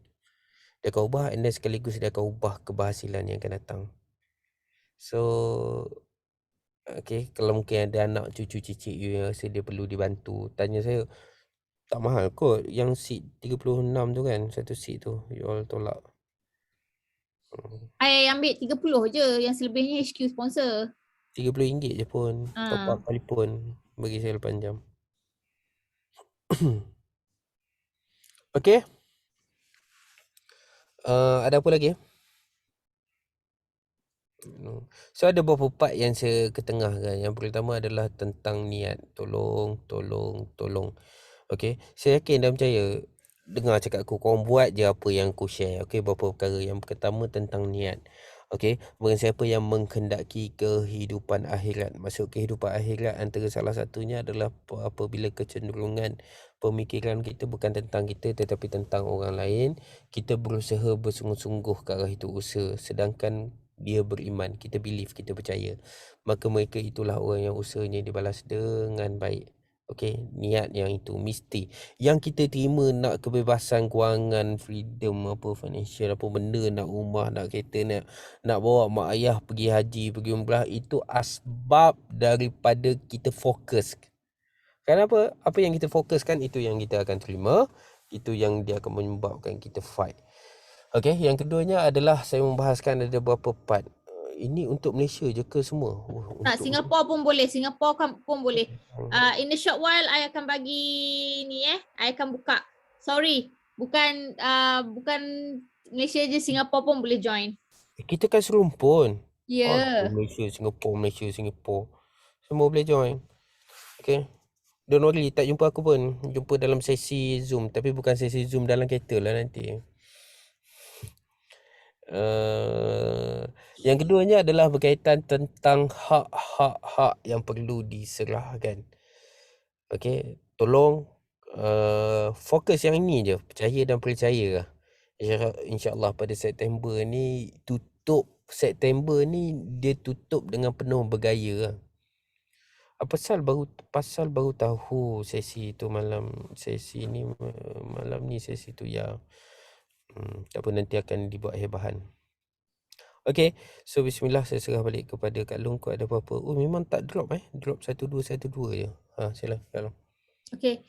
Dia akan ubah and then sekaligus dia akan ubah keberhasilan yang akan datang. So okay, kalau mungkin ada anak cucu cicit you yang rasa dia perlu dibantu, tanya saya. Tak mahal kot yang seat 36 tu kan, satu seat tu you all tolak.
I ambil 30 je, yang selebihnya HQ sponsor.
RM30 je pun, top up telefon bagi saya 8 jam. Okay. Ada apa lagi? So ada beberapa part yang saya ketengahkan. Yang pertama adalah tentang niat. Tolong. Okay, saya yakin dan percaya. Dengar cakap aku, korang buat je apa yang aku share. Okay, beberapa perkara. Yang pertama tentang niat. Okay, barang siapa yang menghendaki kehidupan akhirat. Maksud kehidupan akhirat antara salah satunya adalah apabila kecenderungan pemikiran kita bukan tentang kita tetapi tentang orang lain, kita berusaha bersungguh-sungguh ke arah itu usaha. Sedangkan dia beriman, kita believe, kita percaya, maka mereka itulah orang yang usahanya dibalas dengan baik. Okay, niat yang itu mesti. Yang kita terima nak kebebasan kewangan, freedom, apa financial, apa benda, nak rumah, nak kereta, nak bawa mak ayah pergi haji, pergi umrah, itu asbab daripada kita fokus Kenapa? Apa yang kita fokuskan itu yang kita akan terima, itu yang dia akan menyebabkan kita fight. Okey, yang keduanya adalah saya membahaskan ada beberapa part. Ini untuk Malaysia je ke semua?
Tak, Singapura pun boleh. Singapura pun boleh. In a short while, I akan bagi ni I akan buka. Sorry, bukan Malaysia je, Singapura pun boleh join.
Kita kan serumpun.
Ya.
Malaysia, Singapura. Semua boleh join. Okay. Don't worry, tak jumpa aku pun. Jumpa dalam sesi Zoom. Tapi bukan sesi Zoom dalam kereta lah nanti. Yang keduanya adalah berkaitan tentang hak-hak yang perlu diserahkan. Okay. Tolong fokus yang ini je. Percaya dan percaya lah. InsyaAllah pada September ni September ni dia tutup dengan penuh bergaya lah. Pasal baru tahu sesi tu malam ni sesi tu ya. Tak apa, nanti akan dibuat hebahan. Okay, so bismillah, saya serah balik kepada Kak Long. Kau ada apa-apa? Oh, memang tak drop drop 1212 je. Sila Kak Long.
Okay,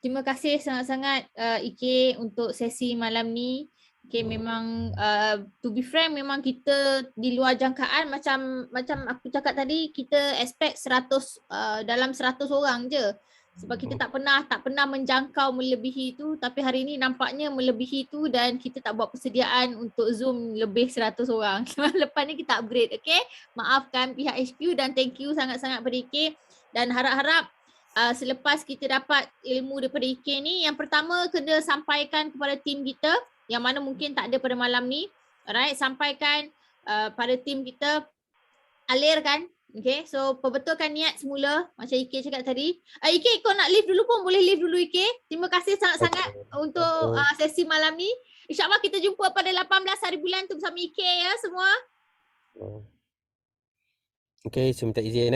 terima kasih sangat-sangat Ike untuk sesi malam ni. Okay, memang to be frank, memang kita di luar jangkaan, macam aku cakap tadi, kita expect 100 dalam 100 orang je. Sebab kita tak pernah menjangkau melebihi itu, tapi hari ni nampaknya melebihi itu dan kita tak buat persediaan untuk Zoom lebih 100 orang. Lepas ni kita upgrade, okay? Maafkan pihak HQ dan thank you sangat-sangat pada Ike, dan harap-harap selepas kita dapat ilmu daripada Ike ni, yang pertama kena sampaikan kepada tim kita yang mana mungkin tak ada pada malam ni. Alright, sampaikan pada tim kita, alirkan. Okay, so perbetulkan niat semula macam Ike cakap tadi. Ike, kau nak leave dulu pun boleh leave dulu Ike. Terima kasih sangat-sangat untuk sesi malam ni. InsyaAllah kita jumpa pada 18 hari bulan tu bersama Ike ya semua.
Okay, saya minta izin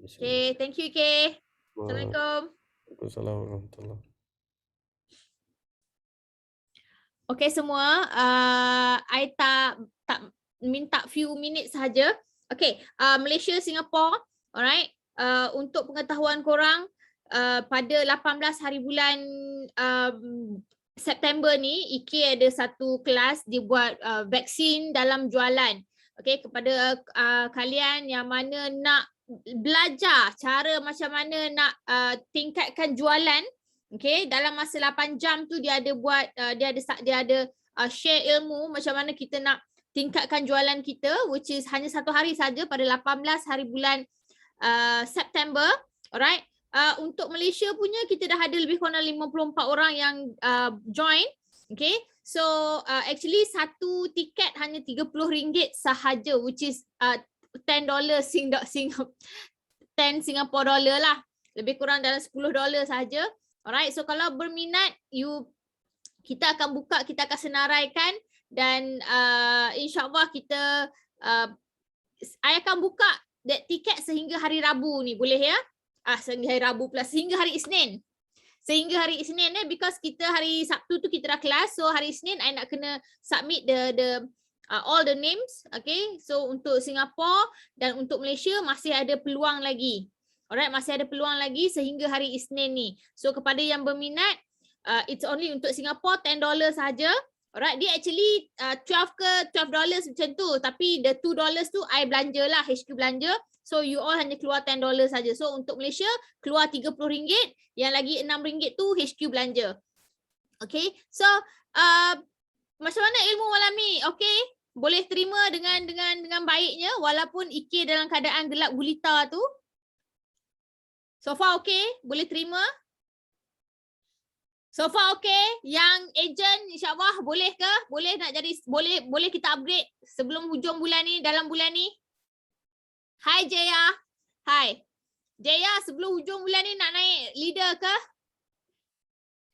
Okay, thank you Ike. Assalamualaikum.
Waalaikumsalam warahmatullahi.
Okay semua, I tak minta few minutes sahaja. Okay, Malaysia, Singapura, alright. Untuk pengetahuan korang, pada 18 hari bulan September ni, Ike ada satu kelas dia buat vaksin dalam jualan. Okay, kepada kalian yang mana nak belajar cara macam mana nak tingkatkan jualan, okay, dalam masa 8 jam tu dia ada buat, dia ada share ilmu macam mana kita nak tingkatkan jualan kita, which is hanya satu hari saja pada 18 hari bulan September. Alright. Untuk Malaysia punya kita dah ada lebih kurang 54 orang yang join. Okay. So actually satu tiket hanya RM30 sahaja, which is $10 10 Singapore dollar lah. Lebih kurang dalam $10 sahaja. Alright. So kalau berminat, kita akan buka, kita akan senaraikan. Dan insyaAllah kita I akan buka that tiket sehingga hari Rabu ni, boleh ya? Sehingga hari Rabu pula, sehingga hari Isnin. Sehingga hari Isnin because kita hari Sabtu tu kita dah kelas, so hari Isnin I nak kena submit the all the names. Okay, so untuk Singapura dan untuk Malaysia masih ada peluang lagi. Alright, masih ada peluang lagi sehingga hari Isnin ni. So kepada yang berminat, it's only untuk Singapura $10 sahaja. Alright, dia actually $12 macam tu, tapi the $2 tu I belanja lah, HQ belanja. So you all hanya keluar $10 saja. So untuk Malaysia keluar RM30, yang lagi RM6 tu HQ belanja. Okay, so macam mana ilmu malam ni? Okay, boleh terima dengan baiknya walaupun Ike dalam keadaan gelap gulita tu. So far okay, boleh terima? So far okay, yang agent insyaAllah boleh ke? Boleh nak jadi, boleh kita upgrade sebelum hujung bulan ni, dalam bulan ni? Hai Jaya. Hai. Jaya, sebelum hujung bulan ni nak naik leader ke?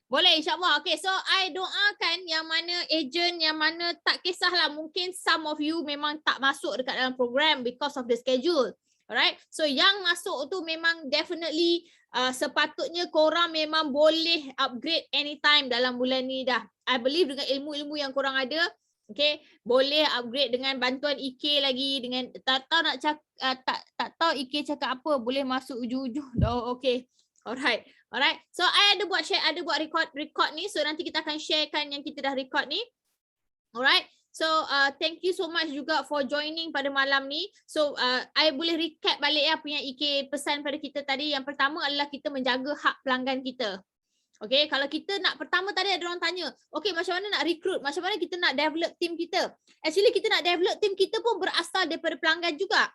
Boleh insyaAllah. Okay, so I doakan yang mana agent, yang mana tak kisahlah, mungkin some of you memang tak masuk dekat dalam program because of the schedule. Alright, so yang masuk tu memang definitely sepatutnya korang memang boleh upgrade anytime dalam bulan ni dah. I believe dengan ilmu-ilmu yang korang ada, okay, boleh upgrade dengan bantuan Ike lagi, dengan tak tahu nak tak tahu Ike cakap apa, boleh masuk ujung-ujung. Oh, okay. Alright. So I ada buat record ni. So nanti kita akan sharekan yang kita dah record ni. Alright. So thank you so much juga for joining pada malam ni. So I boleh recap balik apa yang IK pesan pada kita tadi. Yang pertama adalah kita menjaga hak pelanggan kita. Okay, kalau kita nak, pertama tadi ada orang tanya, okay macam mana nak recruit, macam mana kita nak develop team kita. Actually kita nak develop team kita pun berasal daripada pelanggan juga.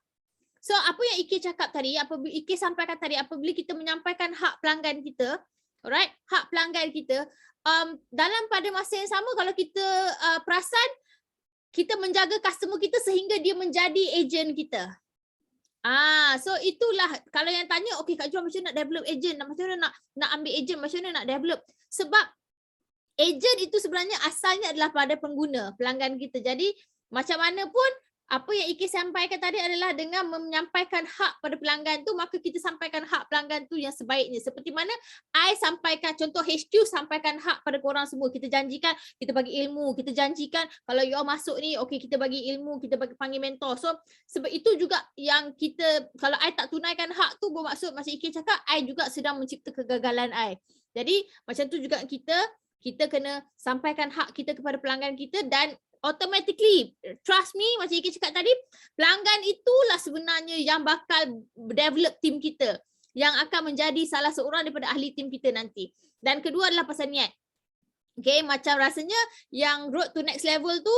So apa yang IK cakap tadi, IK sampaikan tadi, apabila kita menyampaikan hak pelanggan kita, alright, hak pelanggan kita, dalam pada masa yang sama kalau kita perasan, kita menjaga customer kita sehingga dia menjadi agent kita. So itulah kalau yang tanya, okay Kak Jura macam mana nak develop agent, macam mana nak ambil agent, macam mana nak develop. Sebab agent itu sebenarnya asalnya adalah pada pengguna, pelanggan kita. Jadi macam mana pun apa yang IK sampaikan tadi adalah dengan menyampaikan hak pada pelanggan tu, maka kita sampaikan hak pelanggan tu yang sebaiknya. Seperti mana I sampaikan, contoh HQ sampaikan hak pada korang semua. Kita janjikan, kita bagi ilmu, kita janjikan kalau you all masuk ni, okay kita bagi ilmu, kita bagi panggil mentor. So sebab itu juga yang kita, kalau I tak tunaikan hak tu, bermaksud macam IK cakap, I juga sedang mencipta kegagalan I. Jadi macam tu juga kita kena sampaikan hak kita kepada pelanggan kita, dan automatically, trust me, macam Ika cakap tadi, pelanggan itulah sebenarnya yang bakal develop team kita, yang akan menjadi salah seorang daripada ahli team kita nanti. Dan kedua adalah pasal niat. Okay, macam rasanya yang road to next level tu,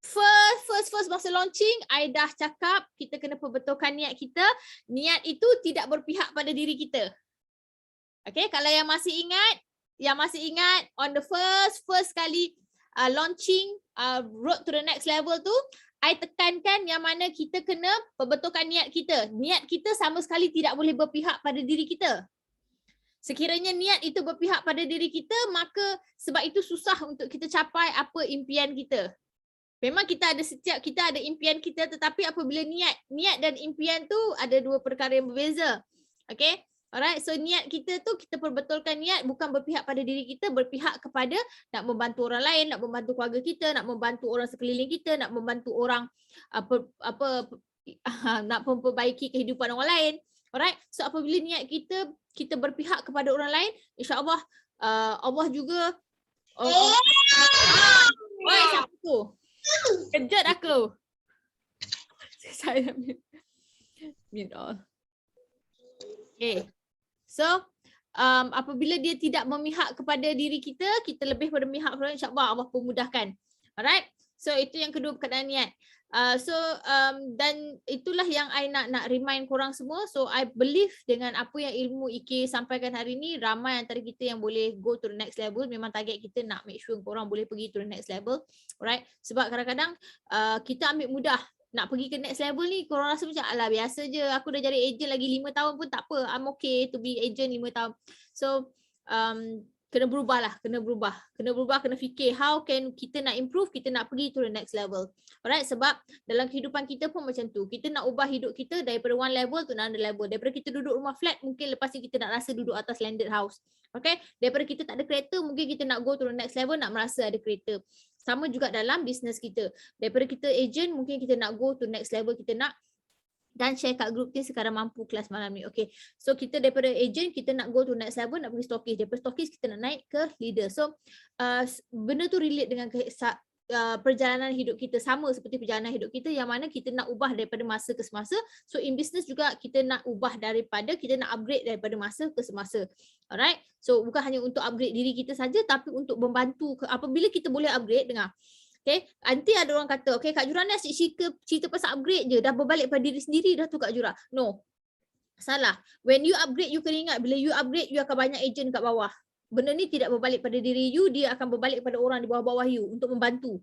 first masa launching, I dah cakap kita kena perbetulkan niat kita. Niat itu tidak berpihak pada diri kita. Okay, kalau yang masih ingat on the first kali launching road to the next level tu, I tekankan yang mana kita kena perbetulkan niat kita. Niat kita sama sekali tidak boleh berpihak pada diri kita. Sekiranya niat itu berpihak pada diri kita, maka sebab itu susah untuk kita capai apa impian kita. Memang kita ada impian kita, tetapi apabila niat dan impian tu ada dua perkara yang berbeza. Okay? Alright, so niat kita tu, kita perbetulkan niat bukan berpihak pada diri kita, berpihak kepada nak membantu orang lain, nak membantu keluarga kita, nak membantu orang sekeliling kita, nak membantu orang nak memperbaiki kehidupan orang lain. Alright, so apabila niat kita berpihak kepada orang lain, insya-Allah Allah juga oi, siapa tu? Kejut aku. Saya mute all. Okay. So apabila dia tidak memihak kepada diri kita, kita lebih pada memihak kepada insya-Allah Allah pemudahkan. Alright. So itu yang kedua berkaitan niat. Dan itulah yang I nak remind korang semua. So I believe dengan apa yang ilmu IK sampaikan hari ni, ramai antara kita yang boleh go to the next level. Memang target kita nak make sure korang boleh pergi to the next level. Alright. Sebab kadang-kadang kita ambil mudah nak pergi ke next level ni, korang rasa macam alah biasa je, aku dah jadi agent lagi 5 tahun pun tak apa, I'm okay to be agent 5 tahun. So kena berubah, kena fikir how can kita nak improve, kita nak pergi to the next level. Alright, sebab dalam kehidupan kita pun macam tu, kita nak ubah hidup kita daripada one level to another level. Daripada kita duduk rumah flat, mungkin lepas ni kita nak rasa duduk atas landed house. Okay, daripada kita tak ada kereta, mungkin kita nak go to the next level, nak merasa ada kereta. Sama juga dalam bisnes kita. Daripada kita agent, mungkin kita nak go to next level, kita nak, dan share kat group ni sekarang mampu kelas malam ni. Okay, so kita daripada agent, kita nak go to next level, nak pergi stokis. Daripada stokis, kita nak naik ke leader. So benda tu relate dengan perjalanan hidup kita, sama seperti perjalanan hidup kita yang mana kita nak ubah daripada masa ke semasa. So in business juga kita nak ubah kita nak upgrade daripada masa ke semasa. Alright, so bukan hanya untuk upgrade diri kita saja, tapi untuk membantu apabila kita boleh upgrade. Dengar, okay, nanti ada orang kata, okay Kak Jura ni asyik cerita pasal upgrade je, dah berbalik pada diri sendiri dah tu Kak Jura. No, salah. When you upgrade, you kena ingat, bila you upgrade, you akan banyak agent kat bawah. Benda ni tidak berbalik pada diri you, dia akan berbalik pada orang di bawah-bawah you untuk membantu.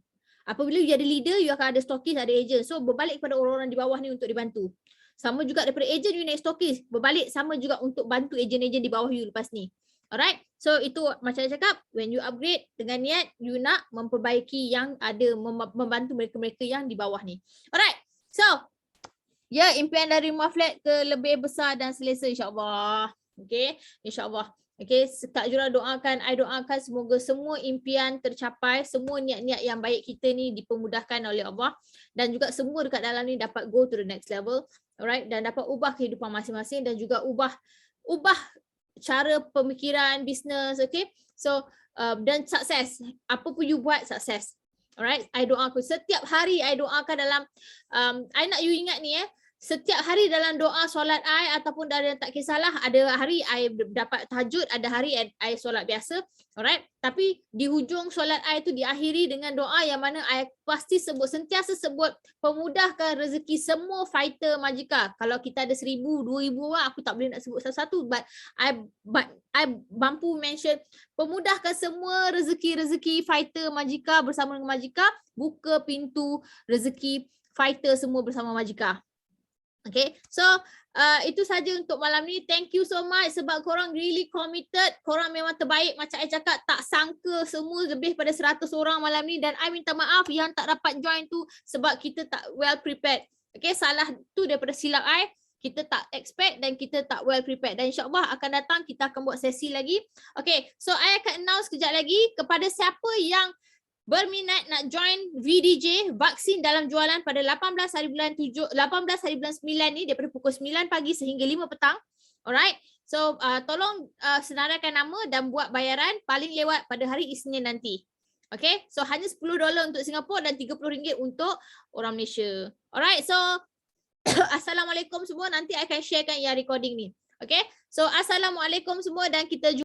Apabila you jadi leader, you akan ada stokis, ada agent. So berbalik kepada orang-orang di bawah ni untuk dibantu. Sama juga daripada agent, you naik stokis, berbalik sama juga untuk bantu agent-agent di bawah you lepas ni. Alright, so itu macam saya cakap, when you upgrade dengan niat, you nak memperbaiki yang ada, membantu mereka-mereka yang di bawah ni. Alright, so impian dari rumah flat ke lebih besar dan selesa insyaAllah. Okay, insyaAllah. Okay, Kak Jura doakan, I doakan semoga semua impian tercapai, semua niat-niat yang baik kita ni dipermudahkan oleh Allah, dan juga semua dekat dalam ni dapat go to the next level. Alright, dan dapat ubah kehidupan masing-masing, dan juga ubah cara pemikiran bisnes, okay? So dan sukses. Apa pun you buat, sukses. Alright, I doakan setiap hari, I doakan dalam I nak you ingat ni setiap hari dalam doa solat I ataupun dari tak kisahlah, ada hari I dapat tahajud, ada hari I solat biasa, alright, tapi di hujung solat I tu diakhiri dengan doa yang mana I pasti sentiasa sebut pemudahkan rezeki semua fighter Majika. Kalau kita ada 1,000, 2,000 orang, aku tak boleh nak sebut satu-satu, but I mampu mention pemudahkan semua rezeki fighter Majika bersama dengan Majika, buka pintu rezeki fighter semua bersama Majika. Okay, so itu saja untuk malam ni. Thank you so much sebab korang really committed. Korang memang terbaik. Macam I cakap, tak sangka semua lebih pada 100 orang malam ni, dan I minta maaf yang tak dapat join tu sebab kita tak well prepared. Okay, salah tu daripada silap I. Kita tak expect dan kita tak well prepared, dan insyaAllah akan datang kita akan buat sesi lagi. Okay, so I akan announce kejap lagi kepada siapa yang berminat nak join VDJ vaksin dalam jualan pada 18 hari bulan 9 ni daripada pukul 9 pagi sehingga 5 petang. Alright. So tolong senaraikan nama dan buat bayaran paling lewat pada hari Isnin nanti. Okay. So hanya $10 untuk Singapura dan RM30 untuk orang Malaysia. Alright. So Assalamualaikum semua. Nanti I akan sharekan yang recording ni. Okay. So Assalamualaikum semua dan kita jumpa.